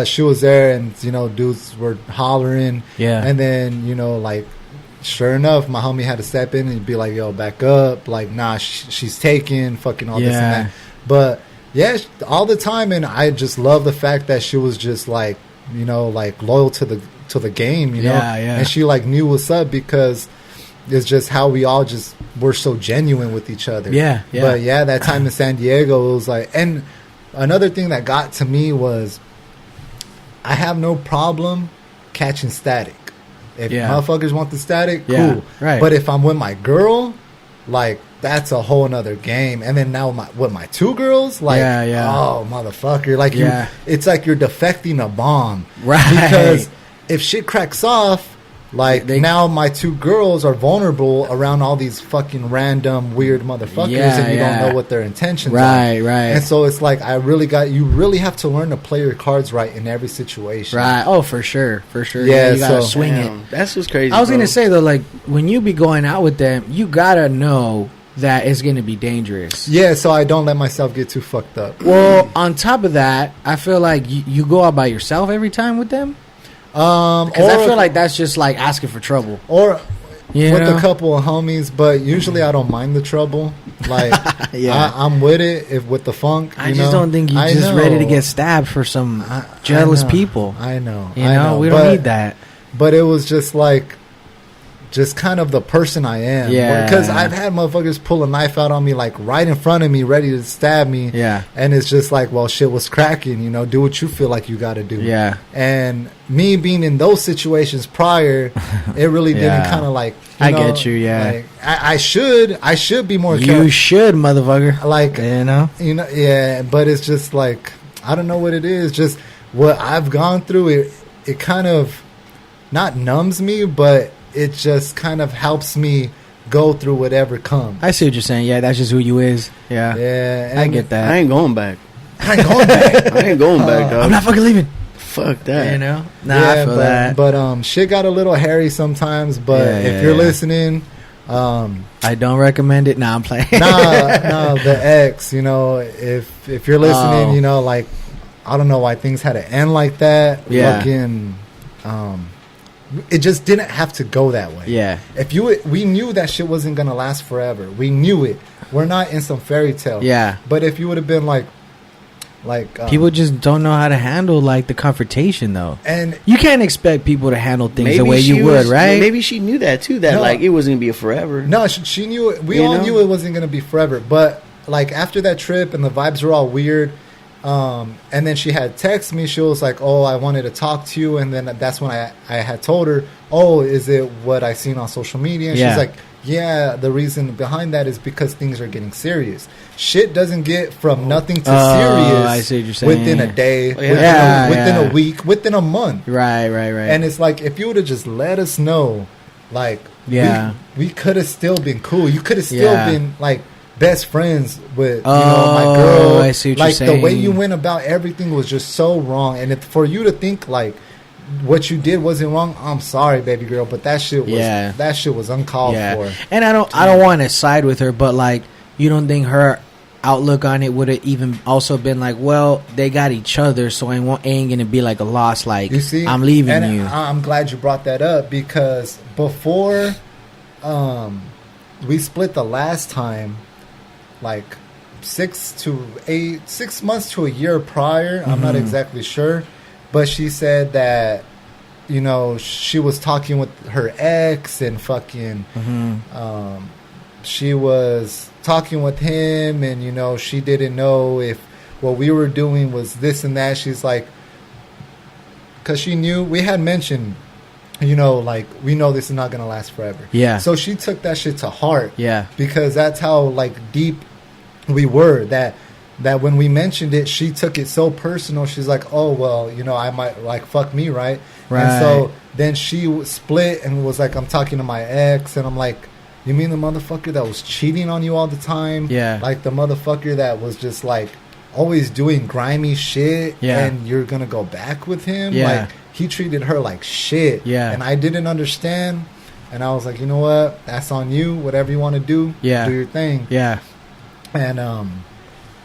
she was there, and you know, dudes were hollering, and then you know, like sure enough, my homie had to step in and be like, yo, back up. Like, nah, she's taken, fucking all this and that. But, yeah, all the time. And I just love the fact that she was just, like, you know, like, loyal to the game, you know? Yeah. And she, like, knew what's up because it's just how we all just were so genuine with each other. Yeah. But, yeah, that time in San Diego, it was like... And another thing that got to me was I have no problem catching static. If motherfuckers want the static, cool. Right. But if I'm with my girl, like, that's a whole nother game. And then now with my two girls, like, oh, motherfucker. Like, it's like you're defecting a bomb. Right. Because if shit cracks off, like, now my two girls are vulnerable around all these fucking random weird motherfuckers, and you don't know what their intentions are. Right. And so it's like, you really have to learn to play your cards right in every situation. Right. Oh, for sure. Yeah, you gotta swing it. That's what's crazy. I was gonna say though, like, when you be going out with them, you gotta know that it's gonna be dangerous. Yeah, so I don't let myself get too fucked up. Well, on top of that, I feel like you go out by yourself every time with them. Because I feel like that's just like asking for trouble. Or with a couple of homies, but usually I don't mind the trouble. Like, I'm with it with the funk. I just don't think you're just ready to get stabbed for some jealous people. I know. We don't need that. But it was just like, just kind of the person I am. Yeah. Because I've had motherfuckers pull a knife out on me, like, right in front of me, ready to stab me. Yeah. And it's just like, well, shit was cracking, you know, do what you feel like you got to do. Yeah. And me being in those situations prior, it really didn't kind of like, I get you, yeah. Like, I should be more careful. You should, motherfucker. Like, you know, yeah, but it's just like, I don't know what it is. Just what I've gone through, it kind of not numbs me, but it just kind of helps me go through whatever comes. I see what you're saying. Yeah, that's just who you is. Yeah. Yeah. I get that. I ain't going back. I ain't going back, dog. I'm not fucking leaving. Fuck that. You know? Nah, I feel that. But shit got a little hairy sometimes, but if you're listening... I don't recommend it. Nah, I'm playing. No, the ex, you know, if you're listening, you know, like, I don't know why things had to end like that. Yeah. Fucking... it just didn't have to go that way. Yeah. We knew that shit wasn't gonna last forever. We knew it. We're not in some fairy tale. Yeah. But if you would have been like people just don't know how to handle like the confrontation though. And you can't expect people to handle things the way you would, right? Maybe she knew that too. That like it wasn't gonna be a forever. No, she knew it. We all knew it wasn't gonna be forever. But like after that trip and the vibes were all weird. And then she had texted me. She was like, "Oh, I wanted to talk to you." And then that's when I had told her, "Oh, is it what I seen on social media?" And she's like, "Yeah, the reason behind that is because things are getting serious. Shit doesn't get from nothing to serious I see what you're saying. within a day, within a week, within a month." Right. And it's like, if you would have just let us know, like, we could have still been cool. You could have still been like best friends with my girl. I see what like you're saying. The way you went about everything was just so wrong. And for you to think like what you did wasn't wrong, I'm sorry, baby girl, but that shit was uncalled for. And I don't want to side with her, but like, you don't think her outlook on it would have even also been like, well, they got each other, so it ain't gonna be like a loss. Like, you see, I'm leaving you. I'm glad you brought that up, because before we split the last time, like 6 months to a year prior, I'm not exactly sure, but she said that, you know, she was talking with her ex and fucking she was talking with him, and, you know, she didn't know if what we were doing was this and that. She's like, because she knew we had mentioned, you know, like, we know this is not going to last forever. Yeah. So she took that shit to heart. Yeah. Because that's how, like, deep we were. That when we mentioned it, she took it so personal. She's like, oh, well, you know, I might, like, fuck me, right? And so then she split and was like, I'm talking to my ex. And I'm like, you mean the motherfucker that was cheating on you all the time? Yeah. Like, the motherfucker that was just, like, always doing grimy shit. Yeah. And you're going to go back with him? Yeah. Like, he treated her like shit. Yeah. And I didn't understand. And I was like, you know what? That's on you. Whatever you want to do, do your thing. Yeah. And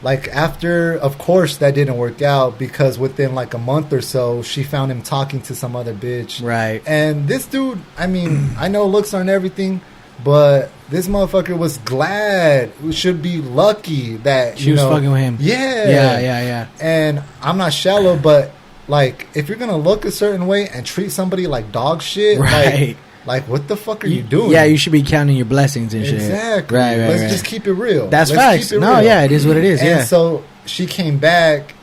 like after, of course, that didn't work out because within like a month or so, she found him talking to some other bitch. Right. And this dude, I mean, I know looks aren't everything, but this motherfucker was glad. We should be lucky that she was fucking with him. Yeah. And I'm not shallow, but like if you're gonna look a certain way and treat somebody like dog shit, right? Like what the fuck are you doing? Yeah, you should be counting your blessings and shit. Exactly. Right. Let's just keep it real. That's facts. No, yeah, it is what it is. And so she came back,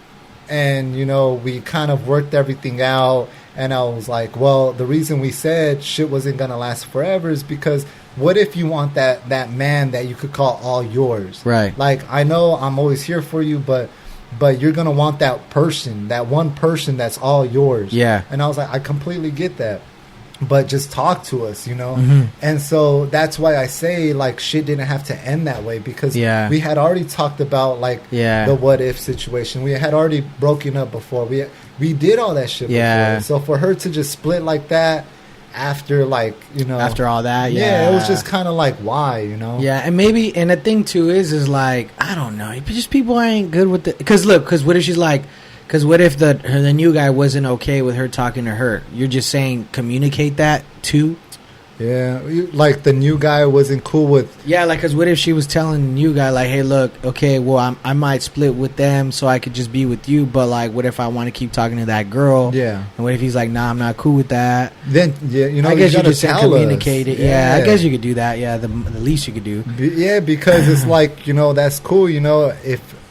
and you know we kind of worked everything out. And I was like, well, the reason we said shit wasn't gonna last forever is because what if you want that man that you could call all yours? Right. Like I know I'm always here for you, but you're gonna want that person, that one person that's all yours. Yeah. And I was like, I completely get that. But just talk to us, you know? Mm-hmm. And so that's why I say, like, shit didn't have to end that way. Because we had already talked about, like, the what-if situation. We had already broken up before. We did all that shit before. So for her to just split like that after, like, you know... After all that, it was just kind of like, why, you know? Yeah, and maybe... And the thing, too, is like, I don't know. Just people ain't good with the... Because, look, what if she's like... Because what if the new guy wasn't okay with her talking to her? You're just saying communicate that too? Yeah, like the new guy wasn't cool with... Yeah, like, because what if she was telling the new guy, like, hey, look, okay, well, I might split with them so I could just be with you, but, like, what if I want to keep talking to that girl? Yeah. And what if he's like, nah, I'm not cool with that? Then, you know, I guess you just said communicate it. Yeah, I guess you could do that. Yeah, the least you could do. Yeah, because it's like, you know, that's cool, you know,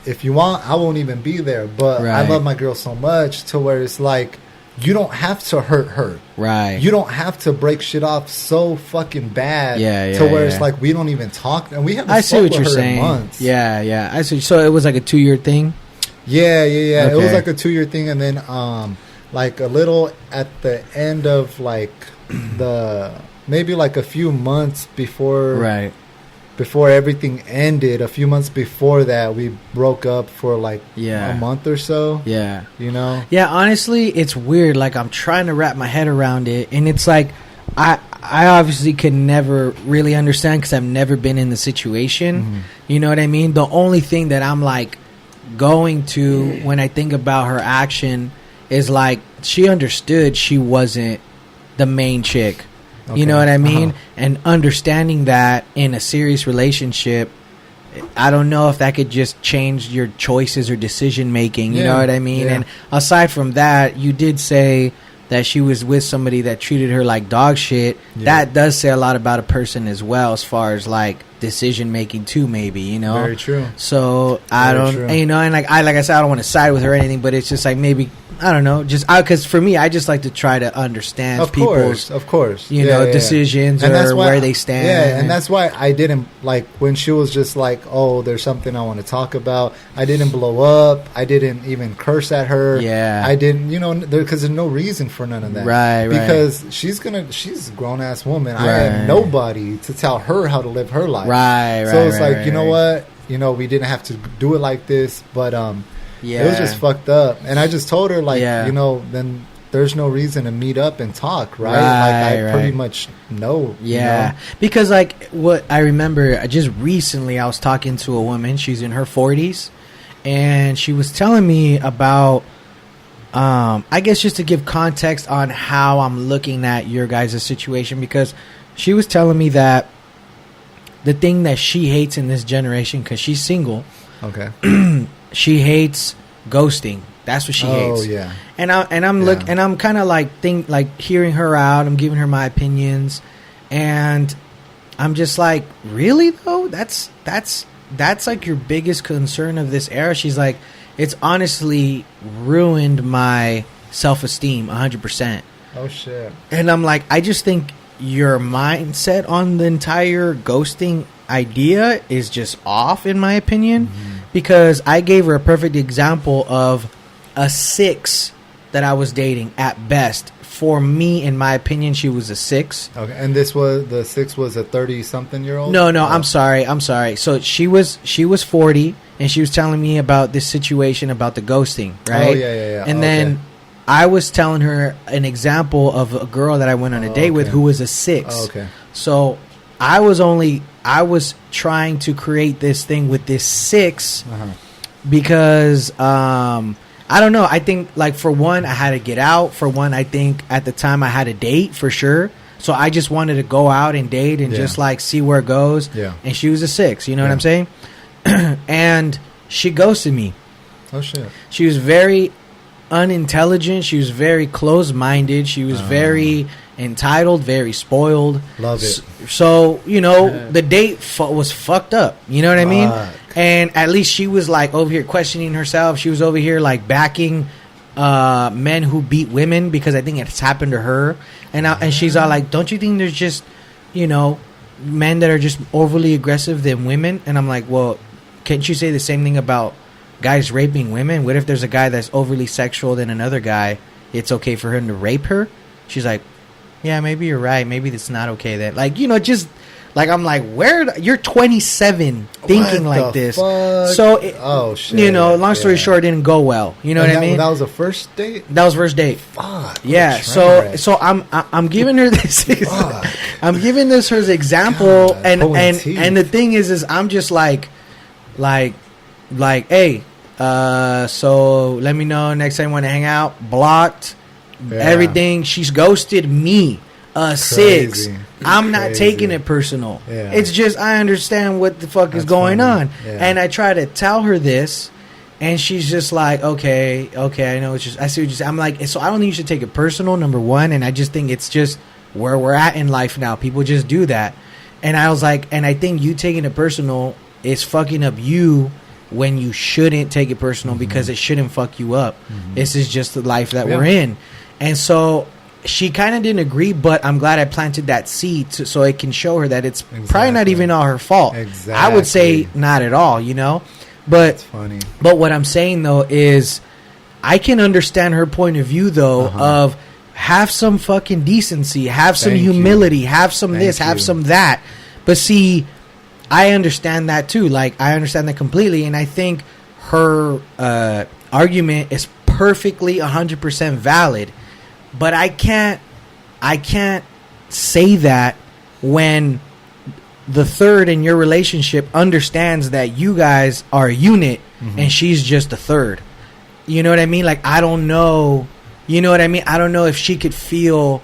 if you want, I won't even be there. But I love my girl so much to where it's like, you don't have to hurt her. Right. You don't have to break shit off so fucking bad. Yeah. To where it's like, we don't even talk. And we haven't I see what you're her saying. In months. Yeah. I see. So it was like a 2-year thing? Yeah. Okay. It was like a 2-year thing. And then, like a little at the end of like maybe like a few months before. Right. Before everything ended, a few months before that, we broke up for like a month or so. Yeah. You know? Yeah, honestly, it's weird. Like, I'm trying to wrap my head around it. And it's like, I obviously can never really understand because I've never been in the situation. Mm-hmm. You know what I mean? The only thing that I'm like going to when I think about her action is like, she understood she wasn't the main chick. Okay. You know what I mean? Uh-huh. And understanding that in a serious relationship, I don't know if that could just change your choices or decision making. You know what I mean? Yeah. And aside from that, you did say that she was with somebody that treated her like dog shit. Yeah. That does say a lot about a person as well, as far as like decision making too, maybe, you know? Very true. So I don't, you know, and like I said, I don't want to side with her or anything, but it's just like maybe, I don't know, just because for me, I just like to try to understand people's, of course, you know, decisions or where they stand. Yeah, and that's why I didn't like when she was just like, "Oh, there's something I want to talk about." I didn't blow up. I didn't even curse at her. Yeah, I didn't, you know, because there's no reason for none of that. Right. Because she's a grown ass woman. Right. I am nobody to tell her how to live her life. Right. So it's like, you know what? You know, we didn't have to do it like this, but it was just fucked up. And I just told her, like, you know, then there's no reason to meet up and talk, right? Like, I pretty much know. Yeah. You know? Because, like, what I remember, just recently I was talking to a woman. She's in her 40s. And she was telling me about, I guess just to give context on how I'm looking at your guys' situation. Because she was telling me that the thing that she hates in this generation, because she's single. Okay. She hates ghosting. That's what she hates. Oh yeah. And I'm kind of like hearing her out. I'm giving her my opinions, and I'm just like, really though? That's like your biggest concern of this era? She's like, it's honestly ruined my self-esteem 100%. Oh shit. And I'm like, I just think your mindset on the entire ghosting idea is just off, in my opinion. Mm-hmm. Because I gave her a perfect example of a 6 that I was dating at best. For me, in my opinion, she was a 6. Okay, and the 6 was a 30-something-year-old? No, I'm sorry. So she was 40, and she was telling me about this situation about the ghosting, right? Oh, yeah. And then I was telling her an example of a girl that I went on a date with who was a 6. Oh, okay. So I was trying to create this thing with this 6 because I don't know. I think, like, for one, I had to get out. For one, I think at the time I had a date for sure. So I just wanted to go out and date and just, like, see where it goes. Yeah. And she was a 6. You know what I'm saying? And she ghosted me. Oh, shit. She was very unintelligent. She was very closed-minded. She was very entitled, very spoiled. Love it. So, you know, the date was fucked up. You know what I mean? And at least she was, like, over here questioning herself. She was over here, like, backing men who beat women, because I think it's happened to her. And she's all like, don't you think there's just, you know, men that are just overly aggressive than women? And I'm like, well, can't you say the same thing about guys raping women? What if there's a guy that's overly sexual than another guy? It's okay for him to rape her? She's like, yeah, maybe you're right. Maybe it's not okay then. Like, you know, just like, I'm like, you're 27 thinking like this. Fuck? So, shit. You know, long story short, it didn't go well. You know what I mean? That was the first date? That was first date. Fuck. Yeah. So I'm giving her this. I'm giving this her example, God, and the thing is I'm just like, hey, so let me know next time you want to hang out. Blocked. Yeah. Everything. She's ghosted me. 6. I'm not taking it personal. Yeah. It's just, I understand what the fuck is going on. Yeah. And I try to tell her this, and she's just like, okay, I know. It's just, I see what you're saying. I'm like, so I don't think you should take it personal, number one. And I just think it's just where we're at in life now. People just do that. And I was like, and I think you taking it personal is fucking up you, when you shouldn't take it personal, because it shouldn't fuck you up. This is just the life that we're in. And so she kind of didn't agree, but I'm glad I planted that seed so it can show her that it's probably not even all her fault. Exactly. I would say not at all, you know. But that's funny. But what I'm saying though is, I can understand her point of view though, of have some fucking decency, have some humility, have some this, have some that. But see, I understand that too. Like, I understand that completely, and I think her argument is perfectly 100% valid. But I can't say that when the third in your relationship understands that you guys are a unit and she's just a third. You know what I mean? Like, I don't know. You know what I mean? I don't know if she could feel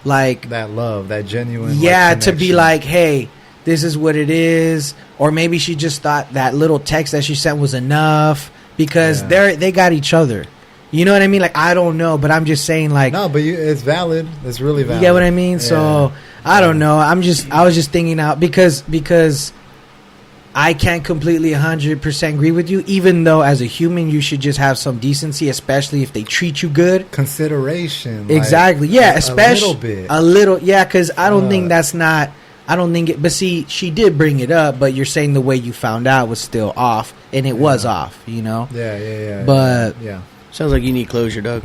like that love, that genuine. Yeah, to be like, hey, this is what it is. Or maybe she just thought that little text that she sent was enough, because they got each other. You know what I mean? Like, I don't know, but I'm just saying, like, no, but it's valid. It's really valid. You get what I mean? Yeah. So I don't know. I was just thinking out, because I can't completely 100% agree with you. Even though as a human, you should just have some decency, especially if they treat you good. Consideration. Exactly. Like, yeah. Especially a little bit. A little. Yeah. Because I don't think that's not. I don't think it. But see, she did bring it up. But you're saying the way you found out was still off, and it was off. You know. Yeah. But yeah. Sounds like you need closure, Doug.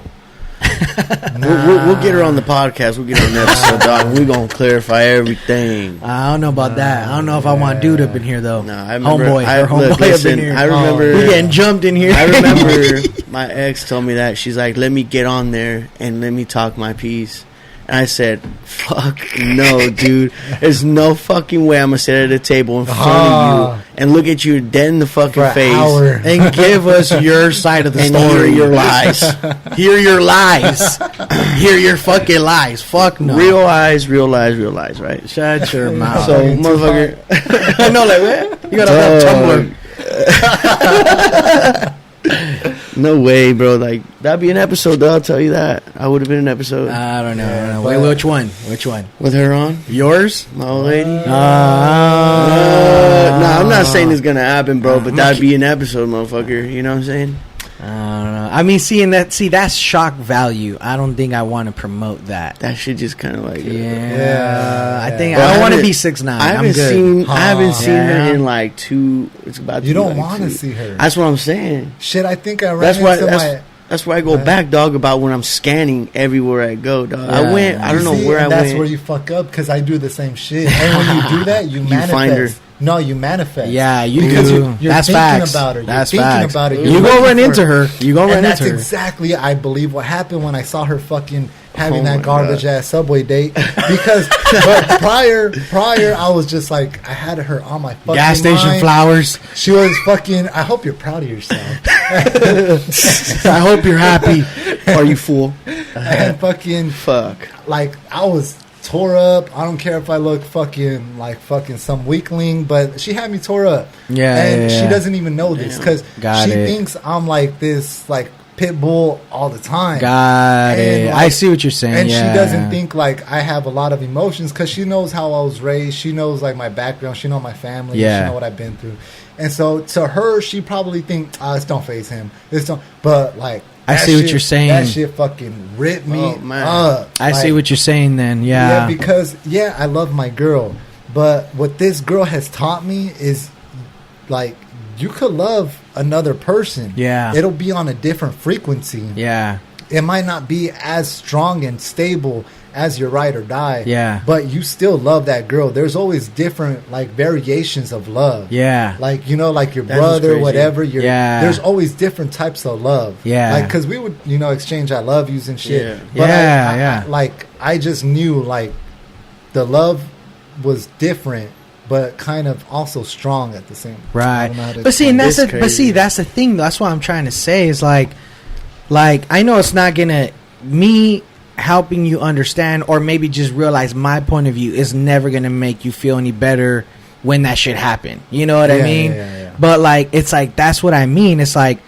We'll get her on the podcast. We'll get her on the episode, dog. We're going to clarify everything. I don't know about that. I don't know if I want dude up in here, though. No, I remember. Homeboy up in here. I remember. We getting jumped in here. I remember my ex told me that. She's like, let me get on there and let me talk my piece. And I said, fuck no, dude. There's no fucking way I'm going to sit at a table in front of you and look at you dead in the fucking face and give us your side of the story. Hear your lies. Hear your lies. Hear your fucking lies. Fuck no. Real lies, right? Shut your mouth. So, motherfucker. I know, like, what? You got a Tumblr. No way, bro. Like, that'd be an episode, though. I'll tell you that. I would have been an episode. I don't know. Wait, which one? With her on? Yours? My old lady? No, I'm not saying it's gonna happen, bro. But that'd be an episode, motherfucker. You know what I'm saying? I don't know. I mean, that's shock value. I don't think I want to promote that. That shit just kind of like I think I don't want to be 6'9". I haven't seen her in like 2. It's about. You don't want to see her. That's what I'm saying. Shit, I think I ran That's why I go back, dog. About when I'm scanning everywhere I go, dog. Yeah. I don't know where I went. That's where you fuck up, because I do the same shit. And when you do that, you manifest. Find her. No, you manifest. Yeah, you because do. You're that's thinking facts. about her. You're That's thinking facts. about it. You go run into her. You go run into her. That's exactly, I believe, what happened when I saw her fucking having Oh that my garbage God. ass Subway date. Because but prior, I was just like, I had her on my fucking Gas station mind. flowers. She was fucking. I hope you're proud of yourself. I hope you're happy. Are you fool? And fucking Fuck. like I was tore up. I don't care if I look fucking like fucking some weakling, but she had me tore up. Yeah, and yeah. she doesn't even know this because Got she it. thinks I'm like this like pit bull all the time. Got And, it. like, I see what you're saying. And yeah. she doesn't think like I have a lot of emotions because she knows how I was raised. She knows like my background. She knows my family. Yeah. She know what I've been through. And so to her, she probably think, this don't faze him. This don't. But like, I that see what shit- you're saying. That shit fucking ripped me Oh, man. up. I see Like, what you're saying then. Yeah. because I love my girl, but what this girl has taught me is like you could love another person. Yeah. It'll be on a different frequency. Yeah. It might not be as strong and stable as your ride or die. Yeah. But you still love that girl. There's always different like variations of love. Yeah. Like, you know, like your That's what's brother, crazy. whatever. Yeah. There's always different types of love. Yeah. Like, because we would, you know, exchange I love yous and shit. Yeah. But Yeah. like, I just knew, like, the love was different, but kind of also strong at the same time. I Right. don't know how to But see, and explain that's It's but see, crazy. that's the thing. That's what I'm trying to say is like I know it's not gonna me helping you understand or maybe just realize my point of view is never gonna make you feel any better when that shit happened. You know what I Yeah, mean? yeah. But like it's like that's what I mean. It's like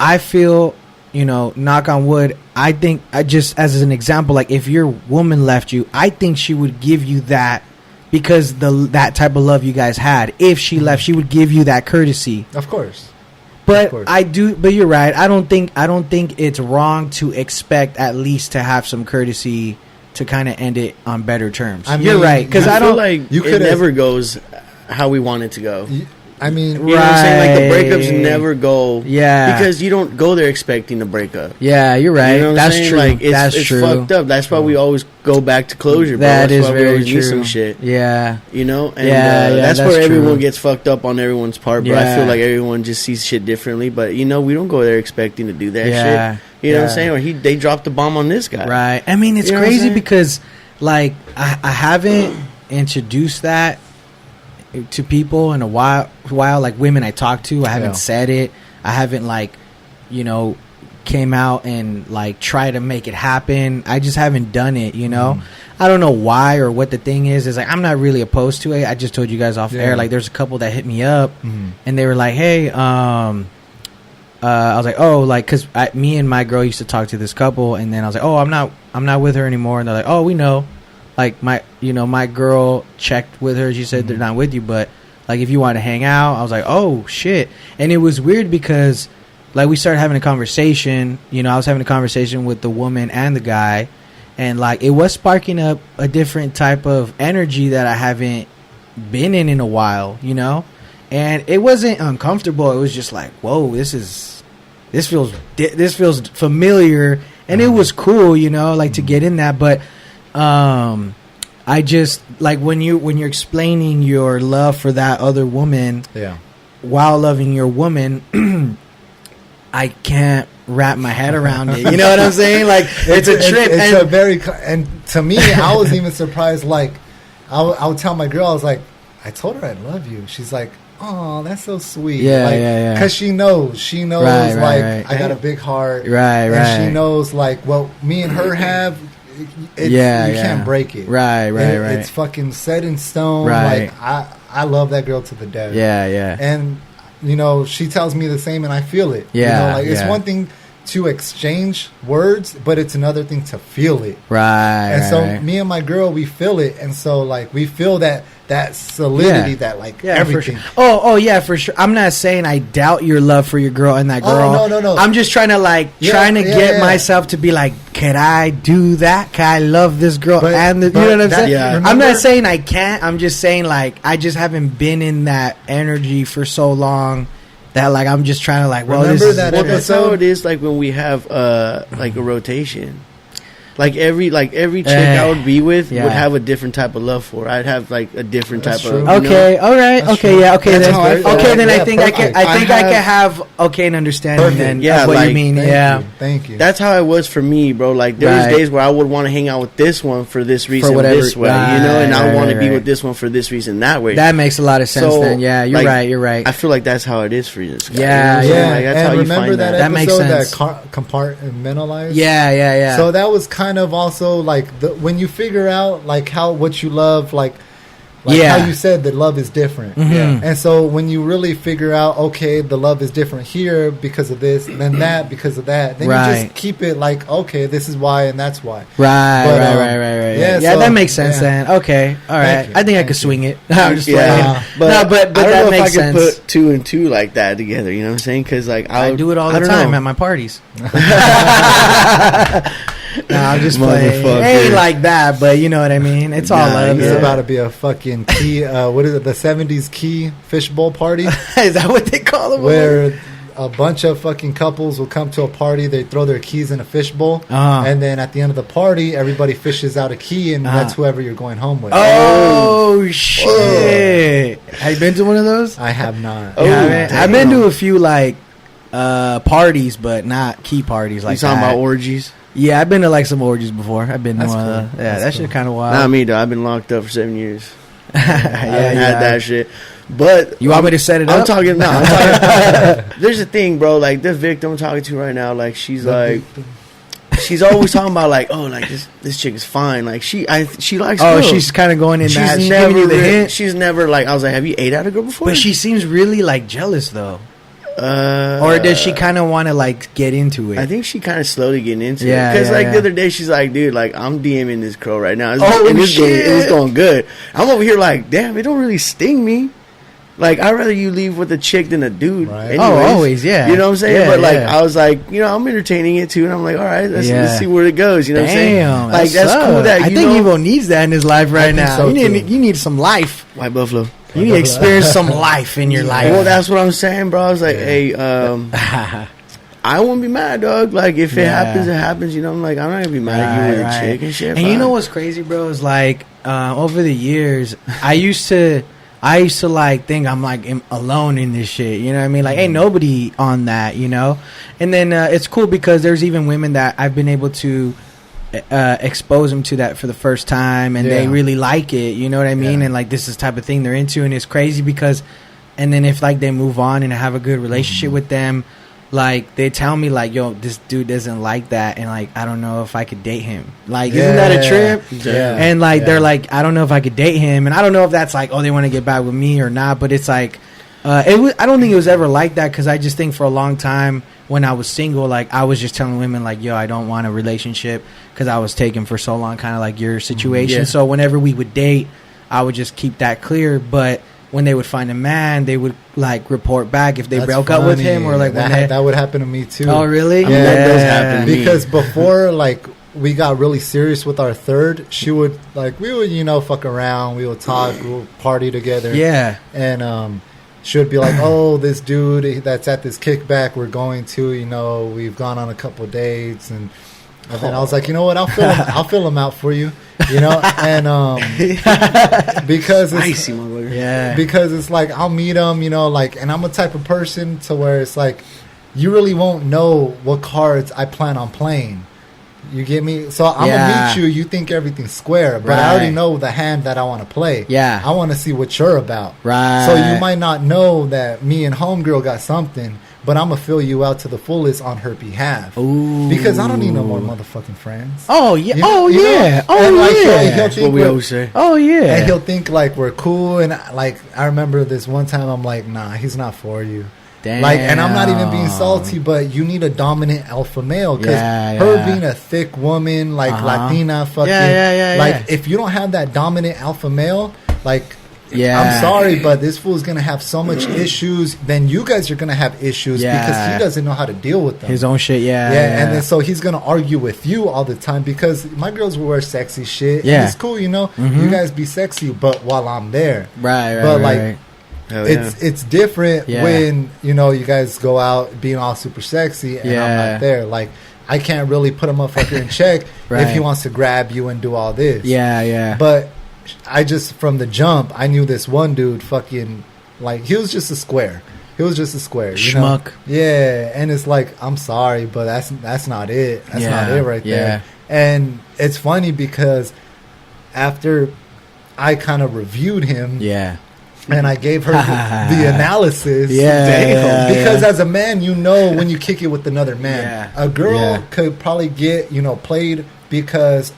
I feel, you know, knock on wood, I think I just as an example, like if your woman left you, I think she would give you that because that type of love you guys had. If she left, she would give you that courtesy. Of course. But Of course. but you're right. I don't think it's wrong to expect at least to have some courtesy to kind of end it on better terms. I You're mean, right because I I feel don't like you it could've- never goes how we want it to go. I mean, You know what I'm saying? Like the breakups Right. never go. Yeah. Because you don't go there expecting a breakup. Yeah, you're right. You know what I'm That's saying? true. Like it's true. fucked up. That's why we always go back to closure, bro. That That's is why we very always need true. some shit. Yeah. You know? And Yeah, that's that's where everyone true. gets fucked up on everyone's part, but Yeah. I feel like everyone just sees shit differently. But you know, we don't go there expecting to do that Yeah. shit. You know what I'm Yeah. saying? Or they dropped the bomb on this guy. Right. I mean, it's You know what I'm crazy saying? because, like, I haven't introduced that to people in a while. Like women I talk to, I haven't Yeah. said it. I haven't like, you know, came out and like try to make it happen. I just haven't done it. You know, I don't know why or what the thing is. Is like I'm not really opposed to it. I just told you guys off Yeah. air. Like, there's a couple that hit me up and they were like, "Hey, I was like, oh, like, cause me and my girl used to talk to this couple, and then I was like, oh, I'm not with her anymore, and they're like, oh, we know, like my girl checked with her, she said they're not with you, but like if you want to hang out, I was like, oh shit, and it was weird because like we started having a conversation, you know, I was having a conversation with the woman and the guy, and like it was sparking up a different type of energy that I haven't been in a while, you know, and it wasn't uncomfortable, it was just like, whoa, this feels familiar, and it was cool, you know, like to get in that. But I just like when you're explaining your love for that other woman, Yeah. while loving your woman, I can't wrap my head around it. You know what I'm saying? Like it's a trip. It's and a very and to me, I was even surprised. Like I would tell my girl, I was like, I told her I love you. She's like, oh, that's so sweet. Yeah, like, yeah. Because she knows, Right, like right. I got a big heart, Right, and right. she knows like what me and her have. It's, Yeah, you yeah. can't break it. Right, right, And right. It's fucking set in stone. Right. Like I love that girl to the death. Yeah, yeah. And you know, she tells me the same, and I feel it. Yeah, you know, like it's yeah. one thing to exchange words, but it's another thing to feel it. Right. And so right. me and my girl, we feel it, and so like we feel that solidity, Yeah. that like Yeah, everything. for sure. Oh, yeah, for sure. I'm not saying I doubt your love for your girl and that girl. Oh, no. I'm just trying to Yeah, get yeah. myself to be like, can I do that? Can I love this girl But- and you but know what I'm that- saying? yeah. I'm remember- not saying I can't. I'm just saying like I just haven't been in that energy for so long that like I'm just trying to like, well, Remember this is that Well, that's episode? how it is. Like when we have like a rotation. Like every chick I would be with Yeah. would have a different type of love for. I'd have like a different That's type true. of. Okay, all right, That's okay, true. yeah, okay, That's then, how I feel. okay, then Yeah, I think I can, perfect. I think I can have okay an understanding Perfect. then Yeah, of what like, you mean, yeah. Thank you. That's how it was for me, bro. Like there was Right. days where I would want to hang out with this one for this reason, whatever- this way, you know, and I right, want to be right. with this one for this reason, that way. That makes a lot of sense So, then. Yeah, you're like, right, you're right. I feel like that's how it is for you. Yeah, you know? yeah, Like, that's and how you remember find that That makes episode that sense. compartmentalized? Yeah, yeah, yeah. So that was kind of also like when you figure out like what you love, like Yeah. how you said that love is different. Mhm. And so when you really figure out, okay, the love is different here because of this, then that because of that, then you Right. just keep it like, okay, this is why and that's why. Right, But, right. yeah, Yeah, so, that makes sense yeah. then. Okay, all right. Thank you, I think I thank could you. swing it. I'm just Yeah, playing. but, No, but I don't that know if makes I could sense. put 2 and 2 like that together. You know what I'm saying? Because like I do it all the I don't time know. at my parties. No, I'm just playing. Motherfucker. It ain't like that, but you know what I mean. It's all Nah, love. It's Yeah. about to be a fucking key, what is it, the 70s key fishbowl party? Is that what they call it? Where a bunch of fucking couples will come to a party, they throw their keys in a fishbowl, and then at the end of the party, everybody fishes out a key, and that's whoever you're going home with. Oh shit! Have you been to one of those? I have not. Oh, You haven't? I've been damn. to a few like parties, but not key parties like You talking that. about orgies? Yeah, I've been to like some orgies before. I've been to That's one cool. of the, yeah, That's that shit cool. kind of wild. Not me though. I've been locked up for 7 years. I yeah, haven't had that shit. But You want me to set it I'm up? talking. No, I'm talking. There's a thing, bro. Like this victim I'm talking to right now. Like she's like. She's always talking about like, oh, like this chick is fine. Like she likes. Oh, girls. she's kind of going in that. She's She's never. giving you the hint. She's never like. I was like, have you ate at a girl before? But she seems really like jealous though. Or does she kind of want to like get into it? I think she kind of slowly getting into Yeah, it. Because yeah, like yeah. the other day, she's like, dude, like I'm DMing this girl right now. Oh, and shit. It's going good. I'm over here like, damn, it don't really sting me. Like I'd rather you leave with a chick than a dude. Right. Anyways. Oh, always, yeah. You know what I'm saying? Yeah, But like yeah. I was like, you know, I'm entertaining it too, and I'm like, all right, let's Yeah. see where it goes. You know what I'm saying? Damn, Like that's cool. That I you think know, Evo needs that in his life right think now. so, you need too. you need some life. White Buffalo. You need to experience some life in your life. Well, that's what I'm saying, bro. I was like, hey, I won't be mad, dog. Like if it Yeah. happens, it happens. You know, I'm like, I'm not gonna be mad at you with a chick and shit. And you know fine. what's crazy, bro? Is like over the years, I used to like think I'm like alone in this shit. You know what I mean? Like ain't nobody on that. You know. And then it's cool because there's even women that I've been able to expose them to that for the first time, and they Yeah. really like it. You know what I mean? Yeah. And like this is the type of thing they're into, and it's crazy because, and then if like they move on and have a good relationship with them. Like they tell me like, yo, this dude doesn't like that, and like I don't know if I could date him. Like, isn't that a trip? Yeah. And like Yeah. they're like, I don't know if I could date him, and I don't know if that's like, oh, they want to get back with me or not. But it's like, it was. I don't think it was ever like that because I just think for a long time when I was single, like I was just telling women like, yo, I don't want a relationship because I was taken for so long, kind of like your situation. Yeah. So whenever we would date, I would just keep that clear, but. When they would find a man, they would like report back if they That's broke up with funny. or like when they, that would happen to me too. oh really? I mean, that does happen to me. Because before, like, we got really serious with our third, she would, like, we would, you know, fuck around, we would talk, we would party together. Yeah. And she would be like, oh, this dude that's at this kickback we're going to, you know, we've gone on a couple dates. And then I was like, you know what, I'll fill him out for you, you know? And because it's, Spicy, motherfucker. Yeah. because it's like I'll meet him, you know, like, and I'm a type of person to where it's like you really won't know what cards I plan on playing. You get me? So I'm Yeah. gonna meet you. You think everything's square, but I already Right. know the hand that I want to play. Yeah. I want to see what you're about. Right. So you might not know that me and homegirl got something, but I'm gonna fill you out to the fullest on her behalf. Ooh. Because I don't need no more motherfucking friends. Oh yeah. You- Oh you know? yeah. Oh And, like, yeah. he'll That's what think we we're- always say. Oh yeah. And he'll think like we're cool, and like I remember this one time I'm like, nah, he's not for you. Damn. Like, and I'm not even being salty, but you need a dominant alpha male because Yeah, her yeah. being a thick woman, like Uh-huh. Latina, fucking, Yeah, like yeah. if you don't have that dominant alpha male, like. Yeah. I'm sorry, but this fool's gonna have so much issues. Then you guys are gonna have issues Yeah. because he doesn't know how to deal with them. His own shit. Yeah. Yeah, and then so he's gonna argue with you all the time because my girls will wear sexy shit. Yeah. And it's cool, you know. Mhm. You guys be sexy, but while I'm there, Right. Right. but, right, like, right. Hell yeah. it's different Yeah. when you know you guys go out being all super sexy and I'm Yeah. not there. Like I can't really put a motherfucker in check if he wants to grab you and do all this. Yeah. But I just, from the jump, I knew this one dude fucking, like, he was just a square. You Schmuck. know? Yeah, and it's like, I'm sorry, but that's not it. That's not it right there. And it's funny because after I kind of reviewed him, and I gave her the analysis, because as a man, you know when you kick it with another man. A girl could probably get, played because,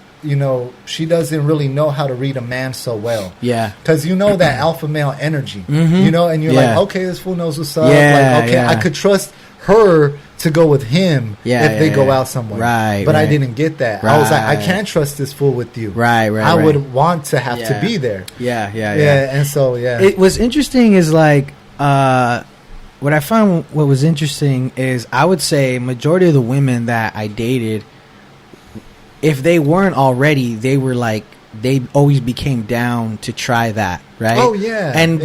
she doesn't really know how to read a man so well. Because that alpha male energy, and you're like, okay, this fool knows what's up. I could trust her to go with him if they go out somewhere. But I didn't get that. I was like, I can't trust this fool with you. I would want to have to be there. And so, It was interesting is like, what I found what was interesting is I would say majority of the women that I dated, if they weren't already, they were like, they always became down to try that, right? Oh, yeah. And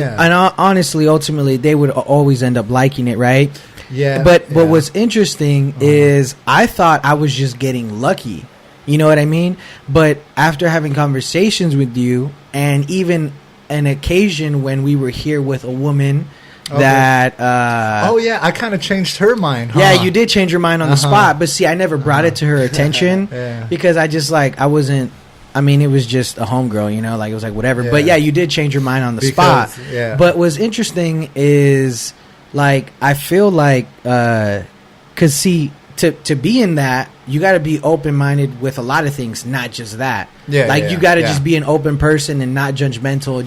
honestly, ultimately, they would always end up liking it, right? Yeah. But what's interesting is I thought I was just getting lucky. You know what I mean? But after having conversations with you, and even an occasion when we were here with a woman that... I kind of changed her mind, huh? Yeah, you did change your mind on the spot. But see, I never brought it to her attention because I just I wasn't... I mean, it was just a homegirl, like it was like whatever. But yeah, you did change your mind on the spot. Yeah. But what's interesting is... Like, I feel like, cause see, to be in that, you got to be open minded with a lot of things, not just that. You got to just be an open person and not judgmental,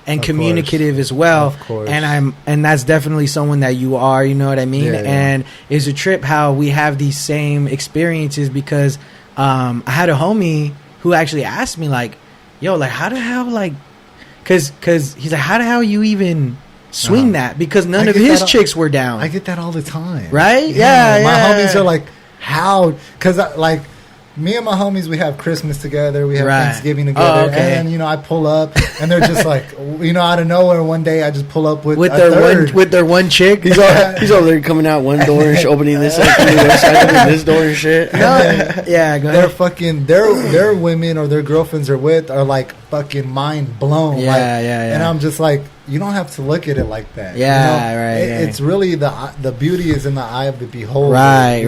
and communicative as well. Of course. And that's definitely someone that you are. You know what I mean? And it's a trip how we have these same experiences because I had a homie who actually asked me like, "Yo, like how the hell cause he's like, how the hell you even." Swing that because none of his chicks were down. I get that all the time. Right? Yeah. My homies are like, how? Because me and my homies, we have Christmas together. We have Thanksgiving together. And, I pull up and they're just like, out of nowhere one day I just pull up with their one chick. He's over there coming out one door and opening this side, opening this door and shit. Go ahead. They're fucking, their women or their girlfriends are with are like fucking mind blown. And I'm just like, you don't have to look at it like that. It's really the beauty is in the eye of the beholder. Right.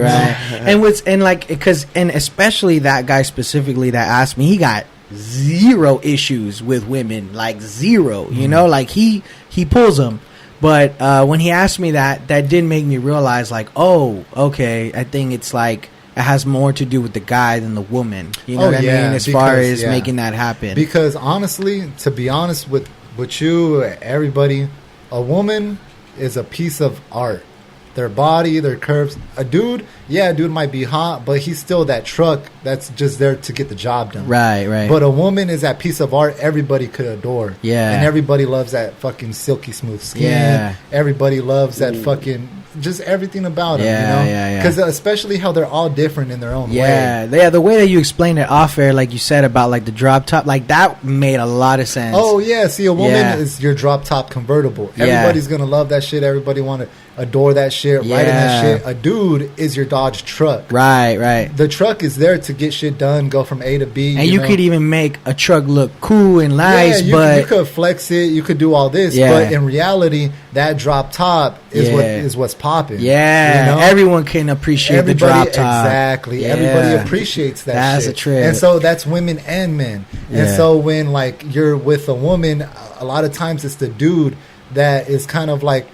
And especially that guy specifically that asked me, he got zero issues with women, like zero. Like he pulls them. But when he asked me that did make me realize, like, oh, okay, I think it's like it has more to do with the guy than the woman. You know what I mean? As far as making that happen. Because honestly, to be honest with you, everybody, a woman is a piece of art. Their body, their curves. A dude might be hot, but he's still that truck that's just there to get the job done. Right. But a woman is that piece of art everybody could adore. Yeah. And everybody loves that fucking silky smooth skin. Yeah. Everybody loves that fucking... just everything about them, because especially how they're all different in their own way. Yeah, the way that you explained it off air, like you said about like the drop top, like that made a lot of sense. Oh yeah, see, a woman is your drop top convertible. Everybody's gonna love that shit. Everybody want to adore that shit, ride in that shit. A dude is your Dodge truck. Right. The truck is there to get shit done, go from A to B. And you could even make a truck look cool and nice, but you could flex it. You could do all this, but in reality, that drop top is what's popping. Everyone can appreciate the drop top. Exactly. Everybody appreciates that. That's shit. a trip. And so that's women and men. And so when like you're with a woman, a lot of times it's the dude that is kind of like,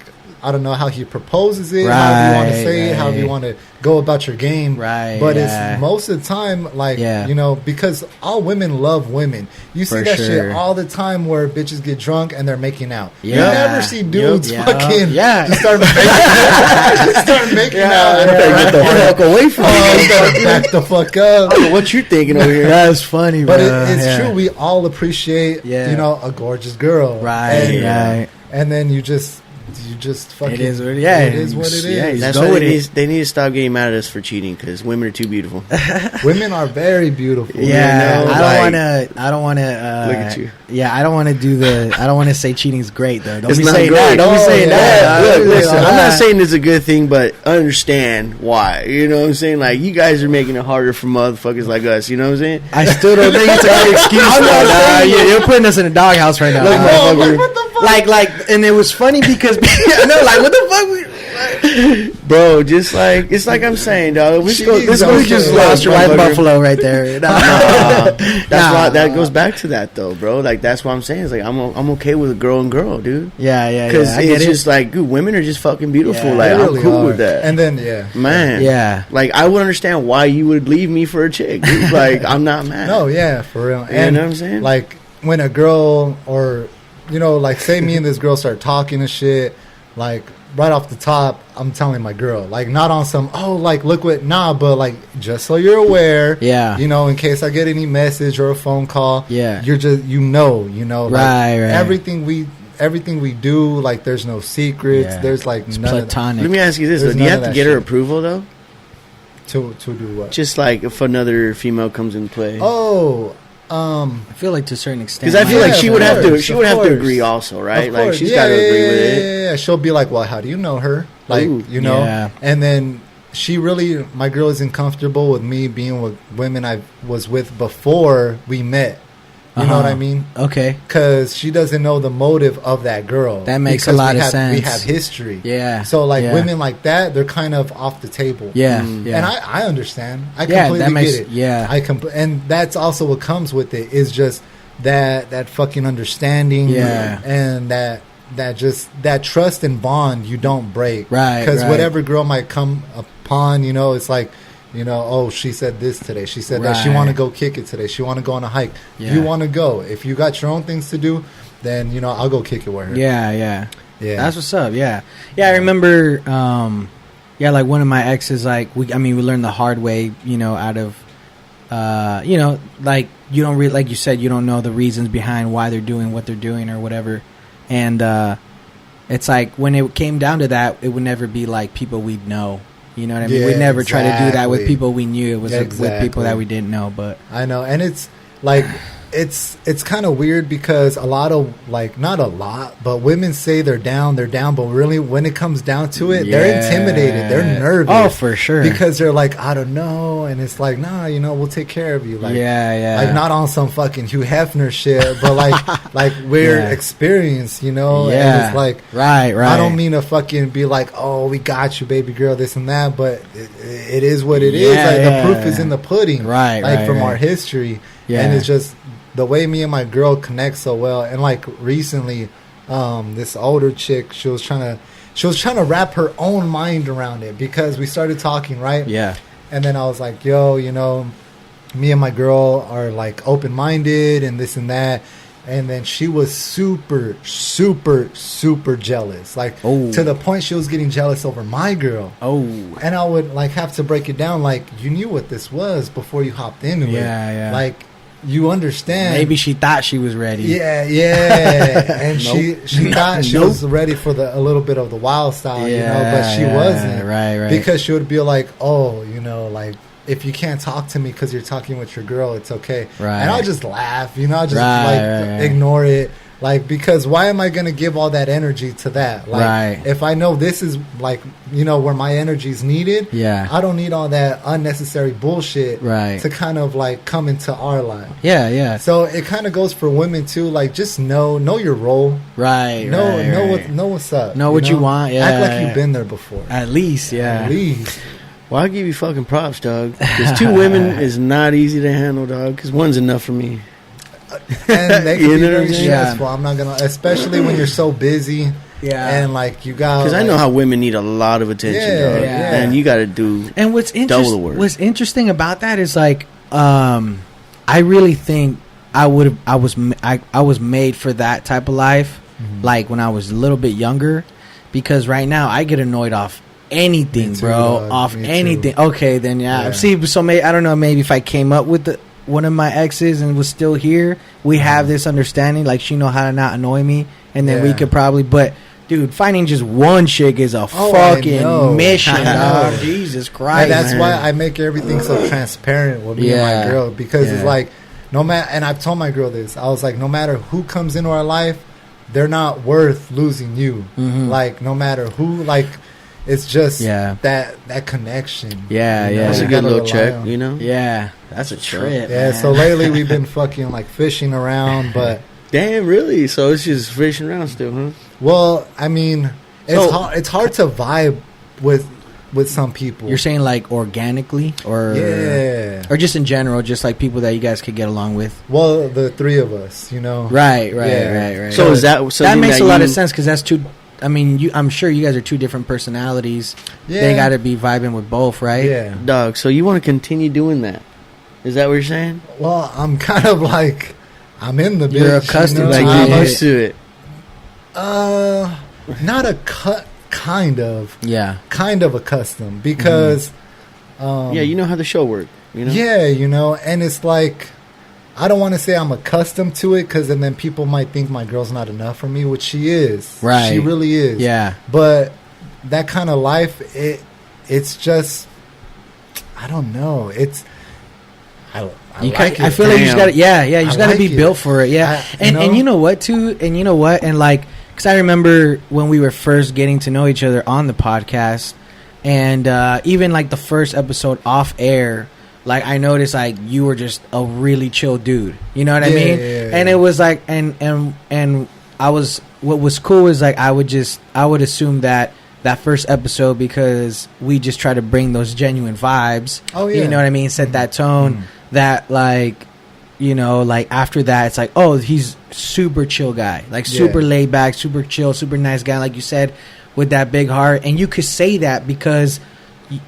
I don't know how he proposes it, how you want to say it, how you want to go about your game. But it's most of the time, like, because all women love women. You see that shit all the time where bitches get drunk and they're making out. You never see dudes fucking just start making out. Get the fuck away from me. Back the fuck up. What you thinking over here? That's funny, but it's true. We all appreciate, a gorgeous girl. Right. And then you just... you just fucking. It is what it is. Yeah, that's go why with it. they need to stop getting mad at us for cheating because women are too beautiful. Women are very beautiful. Yeah, you know, I don't want to. Look at you. Yeah, I don't want to do the. I don't want to say cheating's great though. Don't It's be not saying great. that. Don't be saying that. Look, listen, I'm not Uh, saying it's a good thing, but understand why. You know what I'm saying? Like, you guys are making it harder for motherfuckers like us. You know what I'm saying? I still don't think it's a good excuse. You're putting us in a doghouse right now. Look, motherfucker. What the fuck? Like, and it was funny because no, like, what the fuck? Bro, just like, it's like I'm saying, dog. This goes just lost your white buffalo right there. That goes back to that though, bro. Like, that's what I'm saying. It's like I'm okay with a girl and girl, dude. Yeah. Because I get it's it. just like, dude, women are just fucking beautiful. Yeah, like, They I'm really cool are. with that. And then Man, Yeah. like, I would understand why you would leave me for a chick, dude. Like, I'm not mad. no, yeah, for real. You And know what I'm saying? like when a girl or like say me and this girl start talking and shit, like right off the top, I'm telling my girl, like not on some like look what but like just so you're aware, Yeah. in case I get any message or a phone call, Yeah. you're just like Right. everything we do, like there's no secrets, Yeah. there's like It's none platonic. Let me ask you this, though. There's Do you none have of to that get her shit. approval, though? to do what? Just like if another female comes in play. I feel like to a certain extent. Because I feel like Yeah, she of would have to. course, She of would have to course. agree also, right? Of Like course. she's got to agree with it. Yeah. She'll be like, "Well, how do you know her?" Like, Ooh. Yeah. And then my girl isn't comfortable with me being with women I was with before we met. You know what I mean? Okay. Because she doesn't know the motive of that girl. That makes a Because lot we of have- sense. We have history. Yeah. So like Yeah. women like that, they're kind of off the table. Yeah. Mm. Yeah. And I understand. I Yeah, completely that makes- get it. yeah. And that's also what comes with it is just that fucking understanding. Yeah. And that trust and bond you don't break. Right, Because right. whatever girl might come upon, it's like, she said this today. She said that she Right. want to go kick it today. She want to go on a hike. Yeah. You want to go. If you got your own things to do, then, I'll go kick it with her. Yeah. Yeah. That's what's up. Yeah. I remember. Like one of my exes. Like we learned the hard way. Out of, like you don't really, like you said, you don't know the reasons behind why they're doing what they're doing or whatever, and it's like when it came down to that, it would never be like people we'd know. You know what I mean? Yeah, We'd never try to do that with exactly. people we knew. It was with people Exactly. that we didn't know. But I know, and it's like it's kind of weird because a lot of not a lot, but women say they're down, but really when it comes down to it, they're intimidated, they're nervous. Oh, for sure. Because they're like, I don't know, and it's like, nah, we'll take care of you. Like, yeah. like not on some fucking Hugh Hefner shit, but like we're Yeah. experienced, and it's like, right. I don't mean to fucking be like, oh, we got you, baby girl, this and that, but it is what it is. Yeah, Like yeah. the proof is in the pudding, Right, Like right, from right. our history, Yeah. and it's just the way me and my girl connect so well. And like recently, this older chick, she was trying to wrap her own mind around it because we started talking, right? Yeah. And then I was like, yo, me and my girl are like open-minded and this and that. And then she was super, super, super jealous. Like, Oh. to the point she was getting jealous over my girl. Oh. And I would like have to break it down. Like, you knew what this was before you hopped into it. Yeah. Like, you understand. Maybe she thought she was ready. Yeah. And she thought she was ready for a little bit of the wild style, but she wasn't. Right. Because she would be like, oh, like, if you can't talk to me because you're talking with your girl, it's okay. Right. And I'll just laugh, I'll just Right. ignore it. Like, because why am I going to give all that energy to that? Like, Right. if I know this is like, where my energy is needed, Yeah. I don't need all that unnecessary bullshit Right. to kind of like come into our life. Yeah. So it kind of goes for women too. Like, just know your role. Right. Know right. what's up. Know what you want, yeah, Act like yeah. you've been there before. At least, yeah. At least. Well, I give you fucking props, dog. Because 2 women is not easy to handle, dog. Because one's enough for me. And they can You be know what very I'm saying? stressful. I'm not gonna, especially when you're so busy. Yeah. And like you got. Because I know how women need a lot of attention, dog. Yeah. And you got to do. And what's Double the work. what's interesting about that is like, I really think I was made for that type of life, like when I was a little bit younger, because right now I get annoyed off anything, Me too, bro. dog. Off Me anything. too. Okay, then Yeah. See, so I don't know. Maybe if I came up with one of my exes and was still here, we have this understanding. Like she know how to not annoy me, and then we Yeah. could probably. But dude, finding just one chick is a fucking mission, dog. Jesus Christ. And that's why I make everything so transparent with me and my girl, because it's like, no matter, and I've told my girl this, I was like, no matter who comes into our life, they're not worth losing you. Like, no matter who, like, it's just that connection. Yeah, That's a good little check, you know? Yeah, that's a trip. Yeah, man. so lately we've been fucking, like, fishing around, but... Damn, really? So it's just fishing around still, huh? Well, I mean, it's hard to vibe with some people. You're saying like organically, or or just in general, just like people that you guys could get along with. Well, the three of us, you know. Right. So is that that makes a lot of sense because that's two. I mean, I'm sure you guys are two different personalities. Yeah. They got to be vibing with both, right? Yeah, dog. So you want to continue doing that? Is that what you're saying? Well, I'm kind of like. I'm in the bitch. You're accustomed to you're used to it. Not a kind of. Yeah. Kind of accustomed because. Yeah, you know how the show works. You know? Yeah, you know, and it's like, I don't want to say I'm accustomed to it because then people might think my girl's not enough for me, which she is. Right. She really is. Yeah. But that kind of life, it's just, I don't know. It's. I feel like you just got to, you just got to be built for it, and you know what too, and like, because I remember when we were first getting to know each other on the podcast, and even like the first episode off air, like I noticed like you were just a really chill dude, you know what I mean? And it was like, and I was, what was cool is like I would assume that first episode, because we just try to bring those genuine vibes, you know what I mean, set that tone. That like, you know, like after that it's like, oh, he's super chill guy, like super laid back, super chill, super nice guy, like you said, with that big heart. And you could say that because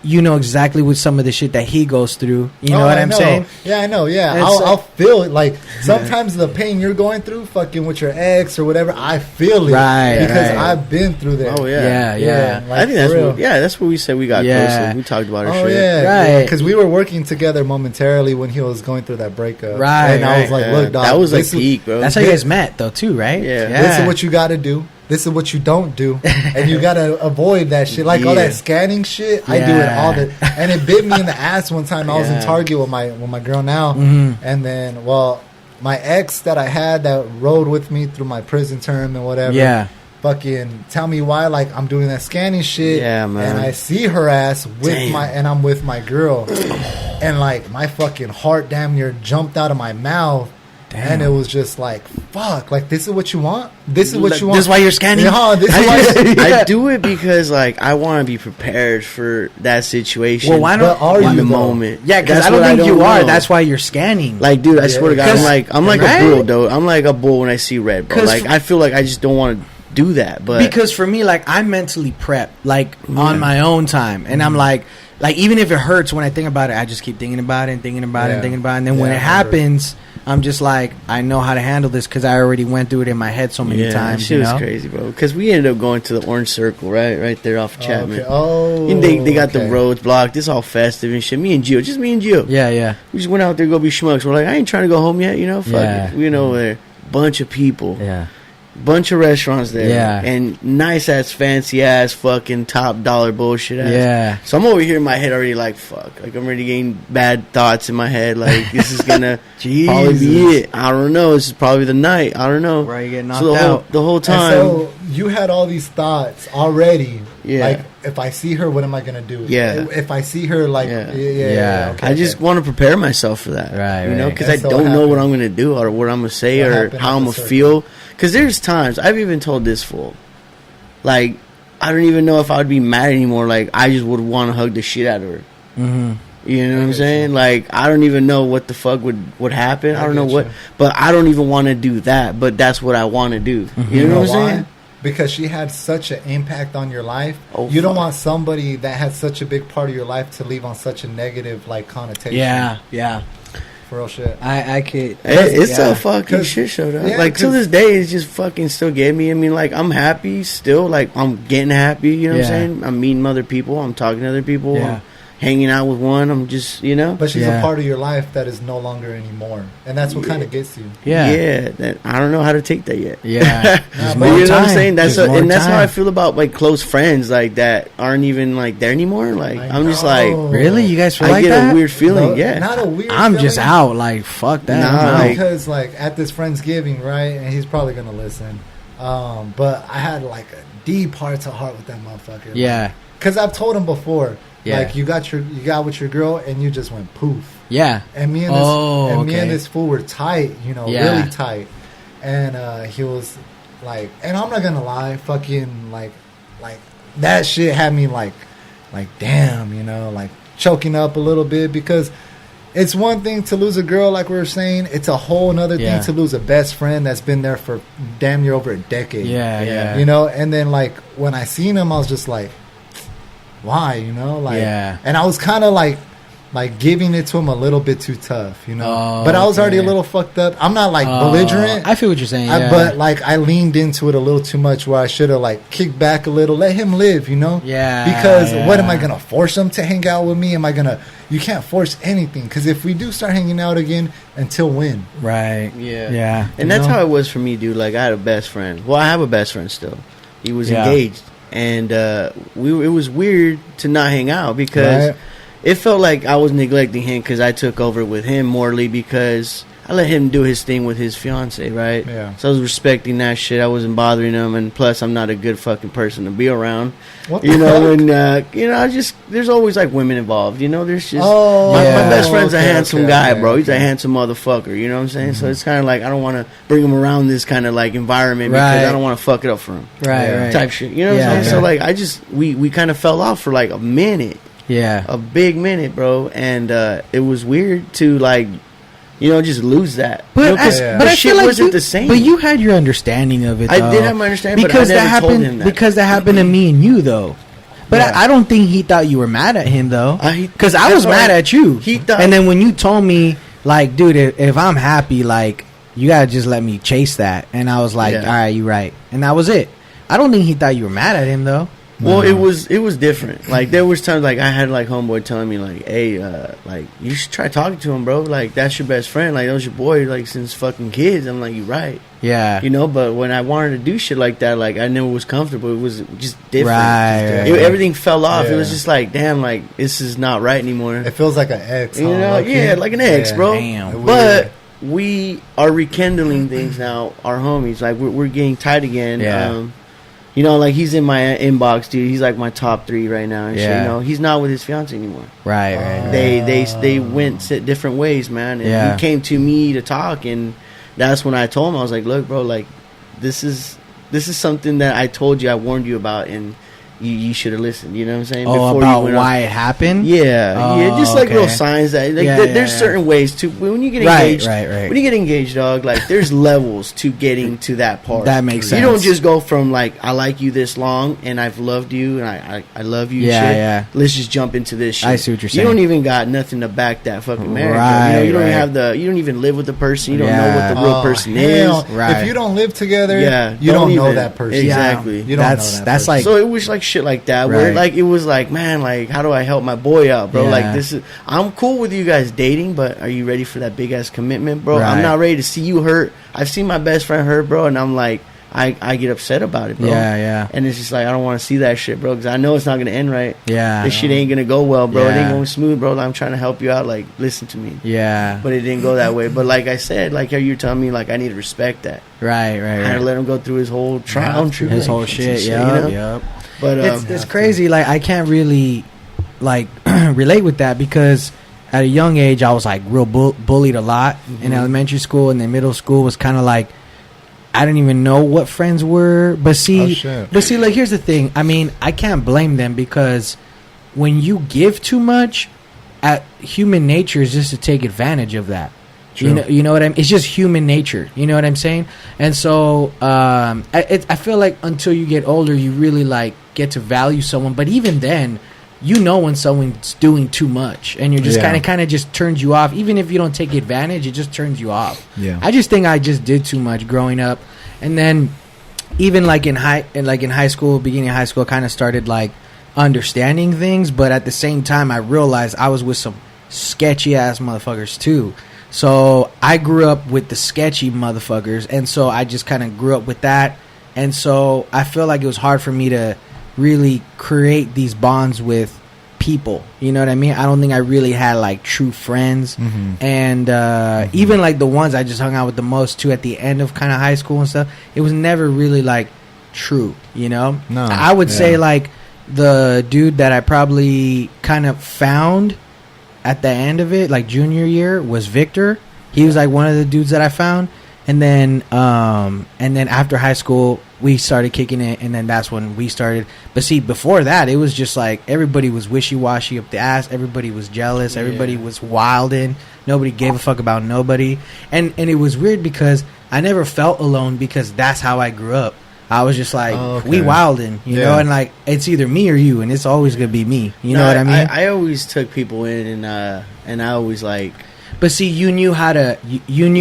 you know exactly what some of the shit that he goes through. You know what I'm saying? Yeah, I know. Yeah, I'll feel it. Like sometimes the pain you're going through, fucking with your ex or whatever, I feel it, because I've been through that. Oh yeah. Like, I think that's what we said. We got closer. We talked about our shit. Yeah, because we were working together momentarily when he was going through that breakup. And I was like, look, dog, that was like peak, bro. That's how you guys met, though, too, right? Yeah. This is what you got to do. This is what you don't do, and you gotta avoid that shit. Like all that scanning shit, I do it all and it bit me in the ass one time. I was in Target with my girl now, and then my ex that I had that rode with me through my prison term and whatever. Fucking tell me why, like I'm doing that scanning shit, man. And I see her ass with and I'm with my girl, and like my fucking heart damn near jumped out of my mouth. Damn. And it was just like, fuck, like this is what you want? This is what you want? This is why you're scanning? This is why I do it because like I want to be prepared for that situation. Well, why not in the moment? Yeah, because I don't think you are. That's why you're scanning. Like, dude, I swear to God, I'm like a bull, though. I'm like a bull when I see red, bro. Like, I feel like I just don't want to do that. But because for me, like, I'm mentally prepped, like, on my own time. And I'm like, even if it hurts when I think about it, I just keep thinking about it and thinking about it and thinking about it. And then when it happens, I'm just like, I know how to handle this because I already went through it in my head so many times. Shit was crazy, bro. Because we ended up going to the Orange Circle, right there off Chapman. Okay. Oh, and they got the roads blocked. It's all festive and shit. Me and Gio, just me and Gio. Yeah. We just went out there to go be schmucks. We're like, I ain't trying to go home yet, you know? Fuck it. We went over there. Bunch of people. Yeah. Bunch of restaurants there. Yeah. And nice ass, fancy ass, fucking top dollar bullshit ass. Yeah. So I'm over here in my head already like, fuck. Like, I'm already getting bad thoughts in my head. Like, this is gonna probably be it. I don't know. This is probably the night. I don't know. Right, you get knocked out. The whole time. And so you had all these thoughts already. Yeah. Like, if I see her, what am I gonna do? Yeah. If I see her, like, Okay, I just want to prepare myself for that. Right. You know, because I don't know what I'm gonna do or what I'm gonna say or how I'm gonna feel. Because there's times, I've even told this fool, like, I don't even know if I would be mad anymore. Like, I just would want to hug the shit out of her. Mm-hmm. You know what I'm saying? Like, I don't even know what the fuck would happen. I don't know what, but I don't even want to do that. But that's what I want to do. Mm-hmm. You know what I'm saying? Because she had such an impact on your life. You don't want somebody that had such a big part of your life to leave on such a negative, like, connotation. Yeah. For real shit. I could. It's a fucking shit show, though. Like, to this day, it's just fucking still get me. I mean, like, I'm happy still. Like, I'm getting happy. You know what I'm saying? I'm meeting other people. I'm talking to other people. hanging out with one. I'm just, you know. But she's a part of your life that is no longer anymore, and that's what kind of gets you. Yeah. That I don't know how to take that yet. Yeah. But you know what I'm saying? That's how I feel about like close friends like that aren't even like there anymore. Like I'm just like, really? You guys feel I like get that? a weird feeling. No, not a weird. I'm feeling. just out. Like fuck that. Nah, because like at this Friendsgiving, right? And he's probably gonna listen. But I had like a deep heart to heart with that motherfucker. Yeah. Because I've told him before. Yeah. Like you got with your girl and you just went poof. Yeah. And me and me and this fool were tight, you know, really tight. And he was like, and I'm not gonna lie, fucking like that shit had me like damn, you know, like choking up a little bit, because it's one thing to lose a girl, like we were saying. It's a whole another thing to lose a best friend that's been there for damn near over a decade. Yeah. You know, and then like when I seen him, I was just like, why, you know, like, and I was kind of like giving it to him a little bit too tough, you know, but I was already a little fucked up. I'm not like belligerent. I feel what you're saying, but like I leaned into it a little too much, where I should have like kicked back a little, let him live, you know, because what am I gonna force him to hang out with me? You can't force anything, because if we do start hanging out again, until when? Right. Yeah. And that's how it was for me, dude. Like I had a best friend. Well, I have a best friend still. He was engaged. And it was weird to not hang out, because it felt like I was neglecting him, because I took over with him morally, because I let him do his thing with his fiance, right? Yeah. So I was respecting that shit. I wasn't bothering him, and plus I'm not a good fucking person to be around. What you the know, fuck? and I just there's always like women involved. You know, there's just my my best friend's a handsome guy, bro. He's a handsome motherfucker. You know what I'm saying? So it's kind of like I don't want to bring him around this kind of like environment, because I don't want to fuck it up for him. Right. Type shit. You know what I'm saying? So like we kind of fell off for like a minute. Yeah. A big minute, bro. And it was weird to like, you know, just lose that. But, but I shit feel like wasn't the same. But you had your understanding of it, though. I did have my understanding, because but I never told him that. Because that happened to me and you, though. But I don't think he thought you were mad at him, though. Because I was mad at you. He thought, and then when you told me, like, dude, if I'm happy, like, you gotta just let me chase that. And I was like, all right, you're right. And that was it. I don't think he thought you were mad at him, though. Well, it was different. Like there was times like I had like homeboy telling me like, hey, like you should try talking to him, bro. Like that's your best friend. Like that was your boy like since fucking kids. I'm like, you're right. Yeah. You know, but when I wanted to do shit like that, like I never was comfortable. It was just different. Right. Everything fell off. It was just like, damn, like this is not right anymore. It feels like an ex. You know, like an ex, bro. Damn. But we are rekindling things now. Our homies, like we're getting tight again. Yeah. You know, like he's in my inbox, dude. He's like my top 3 right now. And shit, Yeah. you know, he's not with his fiance anymore. Right. They went different ways, man. And he came to me to talk, and that's when I told him, I was like, look, bro, like this is something that I told you, I warned you about, and you should have listened. You know what I'm saying? Oh, about why it happened? Yeah, just like little signs that like there's certain ways to when you get engaged. Right. When you get engaged, dog, like there's levels to getting to that part. That makes sense. You don't just go from like I like you this long and I've loved you and I love you. Yeah. Let's just jump into this shit. I see what you're saying. You don't even got nothing to back that fucking marriage. Right. You don't even have you don't even live with the person. You don't know what the real person is. Right. If you don't live together, yeah, you don't know that person. Exactly. You don't know that that's person. like so it was like shit like that where like it was like, man, like how do I help my boy out, bro? Yeah. Like this is I'm cool with you guys dating, but are you ready for that big ass commitment, bro? I'm not ready to see you hurt. I've seen my best friend hurt, bro, and I'm like I get upset about it, bro. Yeah. And it's just like I don't want to see that shit, bro, because I know it's not gonna end right. Yeah. This shit ain't gonna go well, bro. It Yeah. ain't going smooth, bro. I'm trying to help you out. Like, listen to me. Yeah. But it didn't go that way. But like I said, like how you're telling me, like I need to respect that. Right. I had to let him go through his whole trial, His whole shit. Yep. But it's crazy. Like I can't really like relate with that because at a young age I was like real bullied a lot in elementary school, and then middle school was kind of like I didn't even know what friends were. But see, like here's the thing. I mean, I can't blame them because when you give too much, human nature is just to take advantage of that. True. You know what I mean? It's just human nature. You know what I'm saying? And so I feel like until you get older, you really like get to value someone. But even then, you know when someone's doing too much, and you're just kind of just turns you off. Even if you don't take advantage, it just turns you off. Yeah. I just think I just did too much growing up, and then even like in high school, beginning of high school, kind of started like understanding things, but at the same time I realized I was with some sketchy ass motherfuckers too. So I grew up with the sketchy motherfuckers, and so I just kind of grew up with that. And so I feel like it was hard for me to really create these bonds with people. You know what I mean? I don't think I really had like true friends. And even like the ones I just hung out with the most too at the end of kind of high school and stuff, it was never really like true, you know? No. I would say like the dude that I probably kind of found at the end of it, like junior year, was Victor. He was like one of the dudes that I found. And then after high school, we started kicking it, and then that's when we started. But see, before that, it was just like everybody was wishy-washy up the ass. Everybody was jealous. Everybody was wilding. Nobody gave a fuck about nobody. And it was weird because I never felt alone because that's how I grew up. I was just like, we wilding, you know, and like it's either me or you, and it's always gonna be me. You know what I mean? I always took people in, and I always like. But see, you knew how to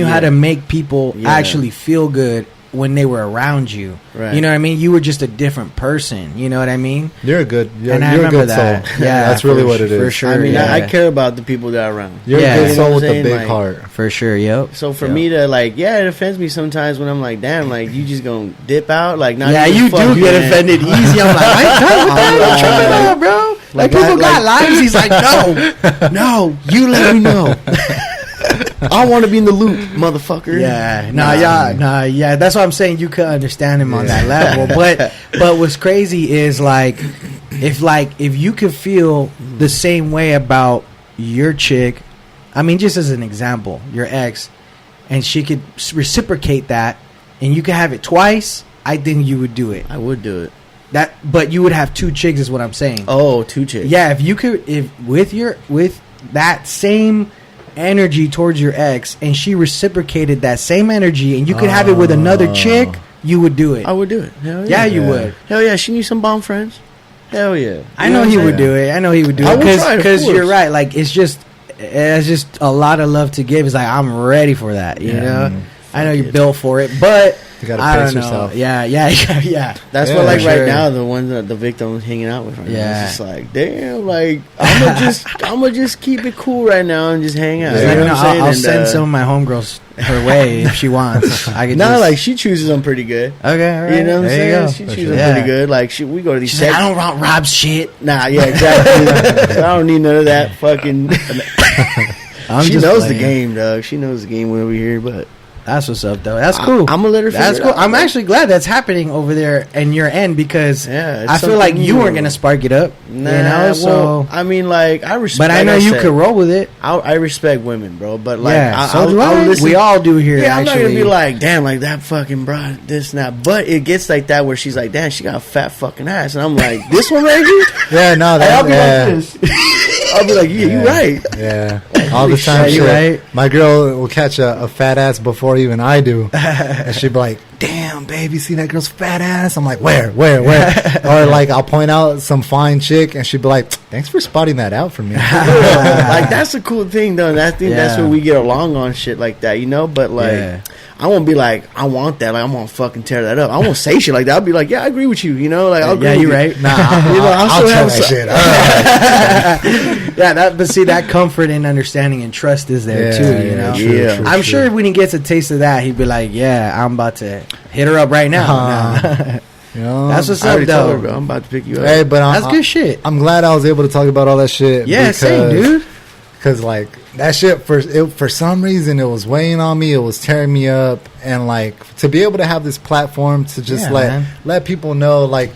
how to make people actually feel good when they were around you. Right. You know what I mean? You were just a different person. You know what I mean? You're a good, you're a good that. Soul. Yeah, that's really what it is. For sure. I mean, I care about the people that are around. You're a good soul with a big heart. For sure, yep. So for me to like, it offends me sometimes when I'm like, damn, like you just gonna dip out, like not. Yeah, you do get offended easy. I'm like, I ain't done with that. I'm tripping out, bro. Like people got lives. He's like, no, you let me know. I want to be in the loop, motherfucker. Yeah, yeah. That's what I'm saying. You could understand him on that level, but what's crazy is like if you could feel the same way about your chick, I mean, just as an example, your ex, and she could reciprocate that, and you could have it twice, I think you would do it. I would do it. But you would have two chicks, is what I'm saying. Oh, two chicks. Yeah, if you could, with that same energy towards your ex, and she reciprocated that same energy, and you could have it with another chick, you would do it. I would do it. Hell yeah, you would. Hell yeah, she needs some bomb friends. Hell yeah. I know he would do it. I know he would do it because you're right. Like it's just a lot of love to give. It's like I'm ready for that. You know, I know you're built for it, but you gotta pace yourself. Yeah. That's what like right now the one that the victim is hanging out with right now. It's just like damn, like I'm gonna just keep it cool right now and just hang out. You know what I'm saying? I'll send some of my homegirls her way if she wants. I can. Like she chooses them pretty good. Okay, all right. You know what I'm saying? She chooses them pretty good. Like we go to these. She's like, I don't want Rob's shit. Nah, yeah, exactly. I don't need none of that fucking. She knows the game, dog. She knows the game when we're here, but. That's what's up, though. That's cool. I'm gonna let her. That's cool. I'm actually glad that's happening over there in your end because I feel like you weren't gonna spark it up. Nah, you know, so I mean, like I respect. But I know you could roll with it. I respect women, bro. But like, so do I. We all do here. Yeah, I'm not gonna be like, damn, like that fucking bro, this and that. But it gets like that where she's like, damn, she got a fat fucking ass, and I'm like, this one right here. Yeah, no, I'll be like this. I'll be like, you're right. Yeah, all the time. Right? My girl will catch a fat ass before even I do, and she'd be like, "Damn, baby, see that girl's fat ass?" I'm like, "Where?" Or like, I'll point out some fine chick, and she'd be like, "Thanks for spotting that out for me." Like that's a cool thing, though. And I think that's where we get along on shit like that, you know. But like. I won't be like, I want that. Like, I'm gonna fucking tear that up. I won't say shit like that. I'll be like, yeah, I agree with you. You know, like, I'll agree with you're you. right. Nah, I'll tell that shit. But see, that comfort and understanding and trust is there too. You know, true, I'm sure when he gets a taste of that, he'd be like, yeah, I'm about to hit her up right now. You know, that's what's up, though. Bro. I'm about to pick you up. Hey, but that's good shit. I'm glad I was able to talk about all that shit. Yeah, same, dude. Because, like, that shit, for some reason, it was weighing on me. It was tearing me up. And, like, to be able to have this platform to just let people know, like,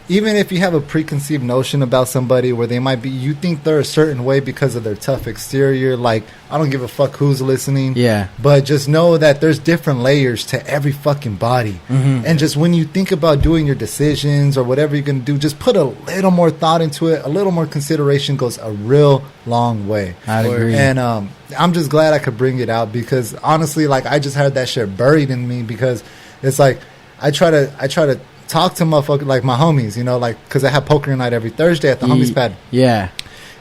even if you have a preconceived notion about somebody where they might be, you think they're a certain way because of their tough exterior. Like, I don't give a fuck who's listening. Yeah. But just know that there's different layers to every fucking body. Mm-hmm. And just when you think about doing your decisions or whatever you're going to do, just put a little more thought into it. A little more consideration goes a real long way. I'd agree. And I'm just glad I could bring it out because honestly, like, I just had that shit buried in me because it's like I try to talk to motherfuckers like my homies, you know, like because I have poker night every Thursday at the homies pad. Yeah.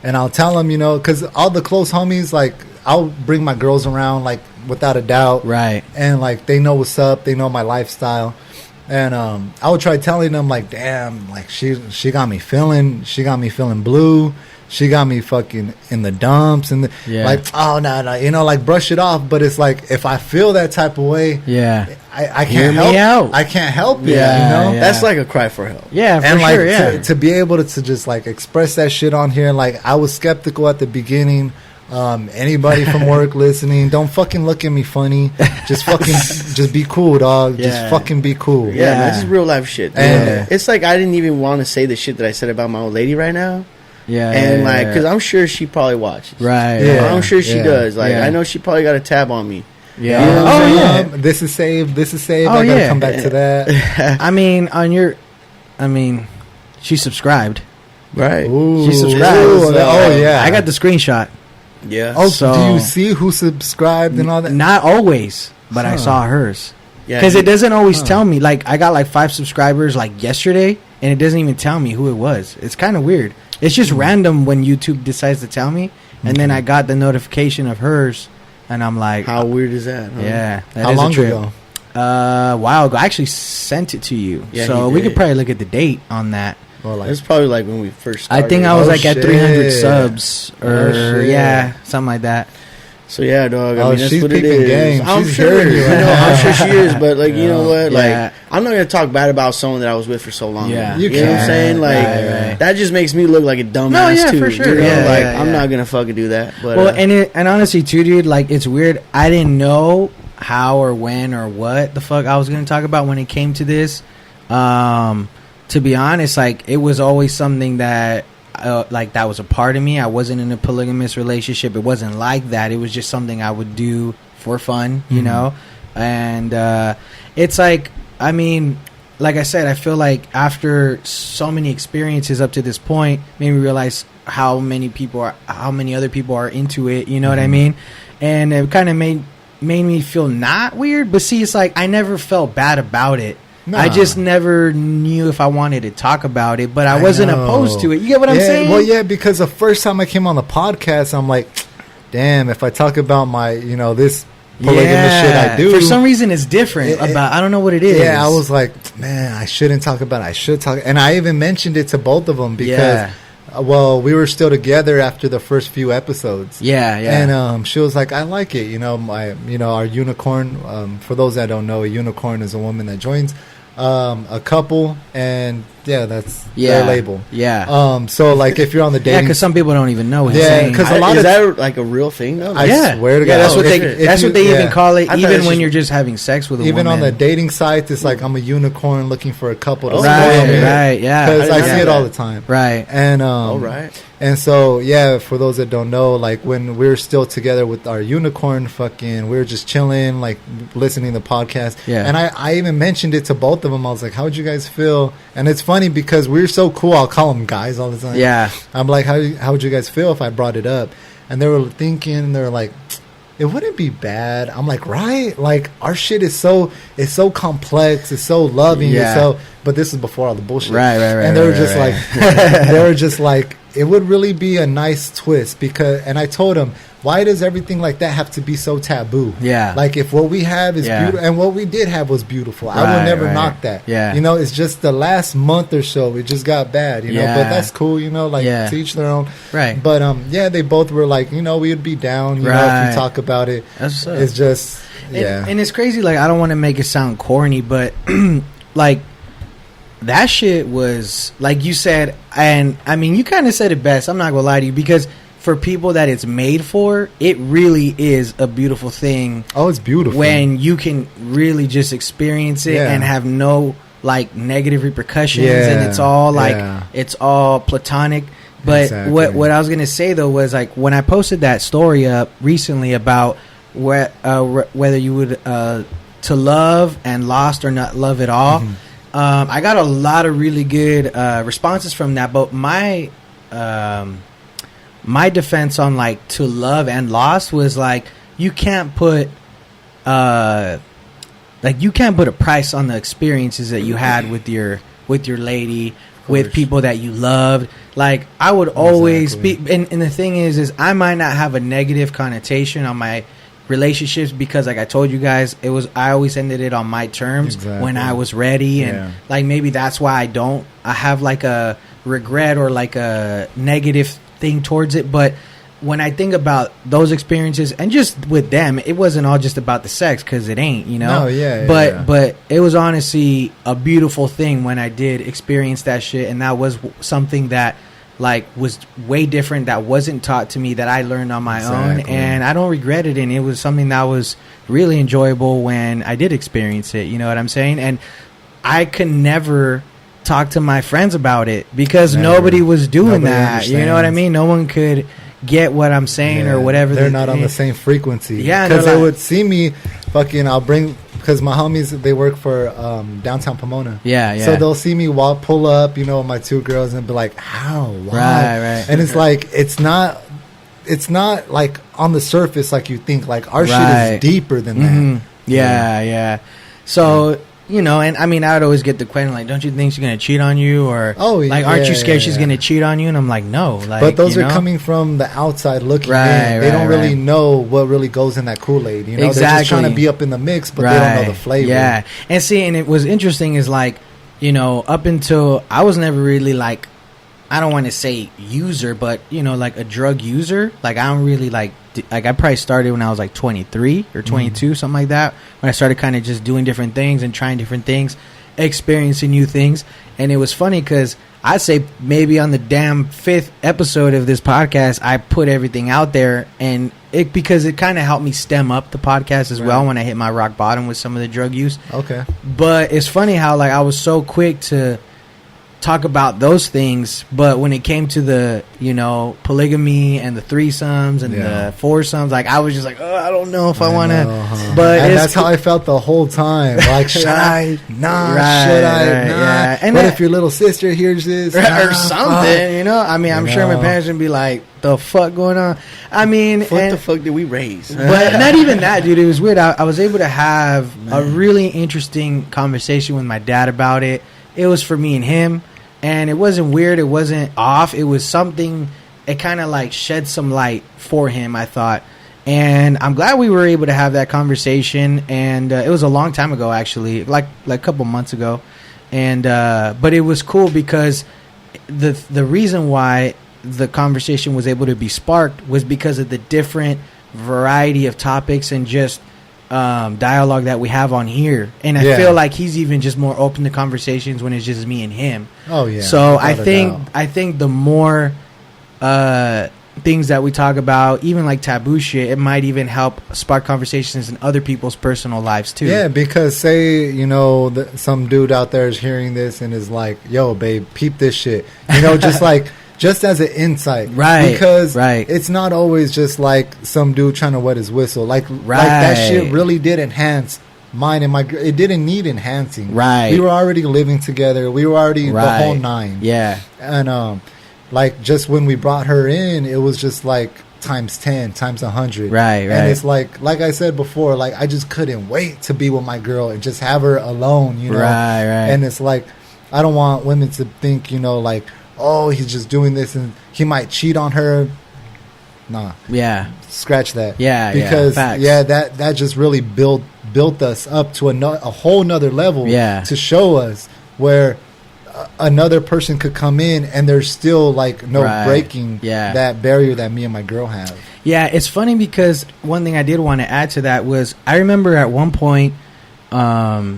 And I'll tell them, you know, because all the close homies, like I'll bring my girls around, like without a doubt. Right. And like they know what's up. They know my lifestyle. And I would try telling them like, damn, like she got me feeling blue. She got me fucking in the dumps and like, oh no, you know, like brush it off. But it's like if I feel that type of way, I can't help. I can't help it. Yeah, you know, that's like a cry for help. Yeah, for and like sure. Yeah, to be able to just like express that shit on here. Like I was skeptical at the beginning. Anybody from work listening, don't fucking look at me funny. Just fucking, just be cool, dog. Just fucking be cool. Yeah, man, this is real life shit. And it's like I didn't even want to say the shit that I said about my old lady right now. And like, because I'm sure she probably watches. Right. I'm sure she does. Like, I know she probably got a tab on me. Yeah. You know what I'm saying? This is saved. I gotta come back to that. I mean, she subscribed. Right. Ooh. She subscribed. I got the screenshot. Yeah. Oh, so do you see who subscribed and all that? Not always, but I saw hers. Yeah. Because it doesn't always tell me. Like, I got like 5 subscribers like yesterday, and it doesn't even tell me who it was. It's kind of weird. It's just random when YouTube decides to tell me, and then I got the notification of hers, and I'm like, how weird is that? Huh? Yeah. How long ago? A while ago. I actually sent it to you, so we could probably look at the date on that. Well, like, it's probably like when we first started. I think I was at 300 subs or something like that. So yeah, dog. I mean, that's she's what it is. Game. I'm she's sure. You right I'm sure she is. But like, you know what? Like, I'm not gonna talk bad about someone that I was with for so long. Yeah, you know what I'm saying? Like, that just makes me look like a dumbass too. For sure. You know? I'm not gonna fucking do that. But well, and honestly, too, dude. Like, it's weird. I didn't know how or when or what the fuck I was gonna talk about when it came to this. To be honest, like, it was always something that like that was a part of me. I wasn't in a polygamous relationship. It wasn't like that. It was just something I would do for fun, you know. And it's like, I mean, like I said, I feel like after so many experiences up to this point, made me realize how many other people are into it. You know what I mean? And it kind of made me feel not weird, but see, it's like I never felt bad about it. Nah. I just never knew if I wanted to talk about it, but I wasn't opposed to it. You get what I'm saying? Well, yeah, because the first time I came on the podcast, I'm like, damn, if I talk about my, you know, this polygamous shit I do. For some reason, it's different. I don't know what it is. Yeah, I was like, man, I shouldn't talk about it. I should talk. And I even mentioned it to both of them because, well, we were still together after the first few episodes. Yeah. And she was like, I like it. You know, our unicorn, for those that don't know, a unicorn is a woman that joins a couple, and that's their label. So like if you're on the dating, because some people don't even know what he's saying. Because is that like a real thing though? I swear to God, that's what they even call it. Even when you're just having sex with a woman. Even on the dating sites, it's like I'm a unicorn looking for a couple to right, because I see it all the time, right? And and so for those that don't know, like when we're still together with our unicorn, we were just chilling, like listening to the podcast. And I even mentioned it to both of them. I was like, how'd you guys feel? And it's funny because we're so cool. I'll call them guys all the time. I'm like, how would you guys feel if I brought it up? And they were thinking, they were like, it wouldn't be bad. I'm like, right? Like our shit is so complex, it's so loving, but this is before all the bullshit. Right. And they were just like they were just like, it would really be a nice twist and I told them, why does everything like that have to be so taboo? Like if what we have is beautiful, and what we did have was beautiful, I will never knock that. You know, it's just the last month or so it just got bad, you know, but that's cool, you know, like to each their own. But they both were like, you know, we would be down, you know, if we talk about it. It's just and it's crazy, like I don't want to make it sound corny, but like that shit was, like you said, and I mean, you kind of said it best. I'm not gonna lie to you, because for people that it's made for, it really is a beautiful thing. Oh, it's beautiful when you can really just experience it and have no like negative repercussions, and it's all like it's all platonic. But what I was gonna say though was, like, when I posted that story up recently about whether you would to love and lost or not love at all. I got a lot of really good responses from that, but my defense on like to love and lost was like, you can't put a price on the experiences that you had with your lady, with people that you loved. Like I would always be, and the thing is I might not have a negative connotation on my relationships because, like I told you guys, I always ended it on my terms when I was ready, and like maybe that's why I have like a regret or like a negative thing towards it. But when I think about those experiences, and just with them, it wasn't all just about the sex, because it ain't, you know. But it was honestly a beautiful thing when I did experience that shit, and that was something that like was way different, that wasn't taught to me, that I learned on my own, and I don't regret it. And it was something that was really enjoyable when I did experience it. You know what I'm saying? And I could never talk to my friends about it because nobody was doing that. You know what I mean? No one could get what I'm saying or whatever. They're not on the same frequency. Yeah, because they would see me fucking. I'll bring, because my homies, they work for downtown Pomona. Yeah. So they'll see me pull up, you know, with my two girls, and be like, "How? Why?" Right. And it's like it's not like on the surface like you think. Like our shit is deeper than that. Yeah. So. You know, and I mean, I would always get the question, like, don't you think she's going to cheat on you? Or, like, aren't you scared she's going to cheat on you? And I'm like, no. Like, but those are coming from the outside looking in. They don't really know what really goes in that Kool-Aid. You know, they're just trying to be up in the mix, but they don't know the flavor. Yeah. And see, and it was interesting is, like, you know, up until I was never really, like, I don't want to say user, but, you know, like a drug user. Like, I don't really, like I probably started when I was like 23 or 22, something like that, when I started kind of just doing different things and trying different things, experiencing new things. And it was funny because I'd say maybe on the damn 5th episode of this podcast, I put everything out there, and because it kind of helped me stem up the podcast as well when I hit my rock bottom with some of the drug use. Okay. But it's funny how, like, I was so quick to talk about those things, but when it came to the, you know, polygamy and the threesomes and the foursomes, like, I was just like, oh, I don't know if I want to. But and that's how I felt the whole time. Like, should I? Nah. Should I? Nah. Yeah. And what if your little sister hears this? Or something, you know? I mean, I'm sure my parents would be like, the fuck going on? I mean, what the fuck did we raise? But not even that, dude. It was weird. I was able to have a really interesting conversation with my dad about it. It was for me and him. And it wasn't weird. It wasn't off. It was something. It kind of like shed some light for him, I thought. And I'm glad we were able to have that conversation. And it was a long time ago, actually, like a couple months ago. And but it was cool because the reason why the conversation was able to be sparked was because of the different variety of topics and just dialogue that we have on here. And I feel like he's even just more open to conversations when it's just me and him. Oh yeah. So I think the more things that we talk about, even like taboo shit, it might even help spark conversations in other people's personal lives too. Yeah, because say, you know, some dude out there is hearing this and is like, yo babe, peep this shit, you know, just as an insight, because it's not always just like some dude trying to wet his whistle. Like that shit really did enhance mine and my. It didn't need enhancing. We were already living together. We were already the whole nine. Yeah, and like just when we brought her in, it was just like times 10, times 100. And it's like I said before, like I just couldn't wait to be with my girl and just have her alone. You know, And it's like I don't want women to think, you know, like, oh, he's just doing this and he might cheat on her. Nah. Yeah. Scratch that. Yeah. Because that just really built us up to a whole nother level. Yeah. To show us where another person could come in and there's still like no breaking that barrier that me and my girl have. Yeah, it's funny because one thing I did want to add to that was I remember at one point, like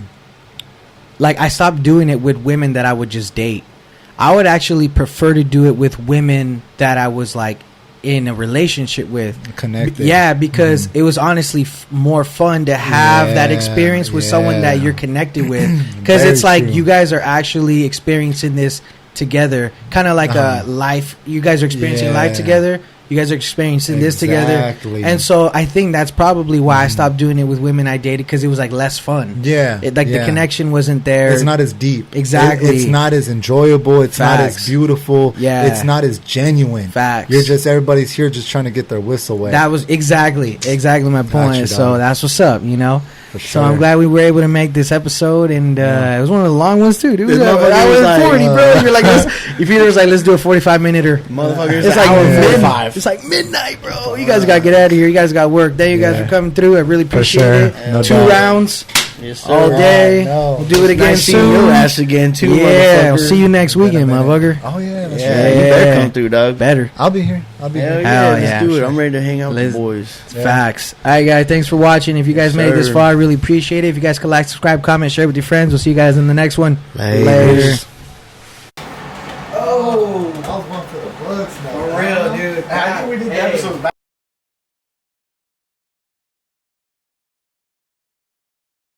I stopped doing it with women that I would just date. I would actually prefer to do it with women that I was like in a relationship with. Connected. Yeah, because it was honestly more fun to have that experience with someone that you're connected with. Because it's like you guys are actually experiencing this together. Kind of like a life. You guys are experiencing life together. You guys are experiencing this together. And so I think that's probably why I stopped doing it with women I dated, because it was like less fun. The connection wasn't there. It's not as deep. Exactly. It's not as enjoyable. It's not as beautiful. It's not as genuine. You're just, everybody's here just trying to get their whistle wet. That was exactly my point. So that's what's up, you know. For sure. So I'm glad we were able to make this episode, and it was one of the long ones too. Dude, I was like 40, bro. You're like, If either was like, let's do a 45-minute or Motherfuckers, it's like hour midnight. 45. It's like midnight, bro. You guys got to get out of here. You guys got work. Thank you guys for coming through. I really appreciate sure. it. No 2 doubt. rounds Yes, sir. all day. no. We'll do it again Nice seeing your soon. ass again, too, Yeah, motherfucker. I'll see you next weekend, motherfucker. Oh yeah, that's Yeah, right. you better Yeah. come through, dog. Better. I'll be here. I'll be Hell here. yeah, Hell let's yeah, do it. sure. I'm ready to hang out with Let's- the boys. Yeah. Facts. All right, guys. Thanks for watching. If you guys made it this sir. far, I really appreciate it. If you guys could like, subscribe, comment, share with your friends. We'll see you guys in the next one. Later. Oh, I was one for the books now. For real, dude. I think we did the episode back.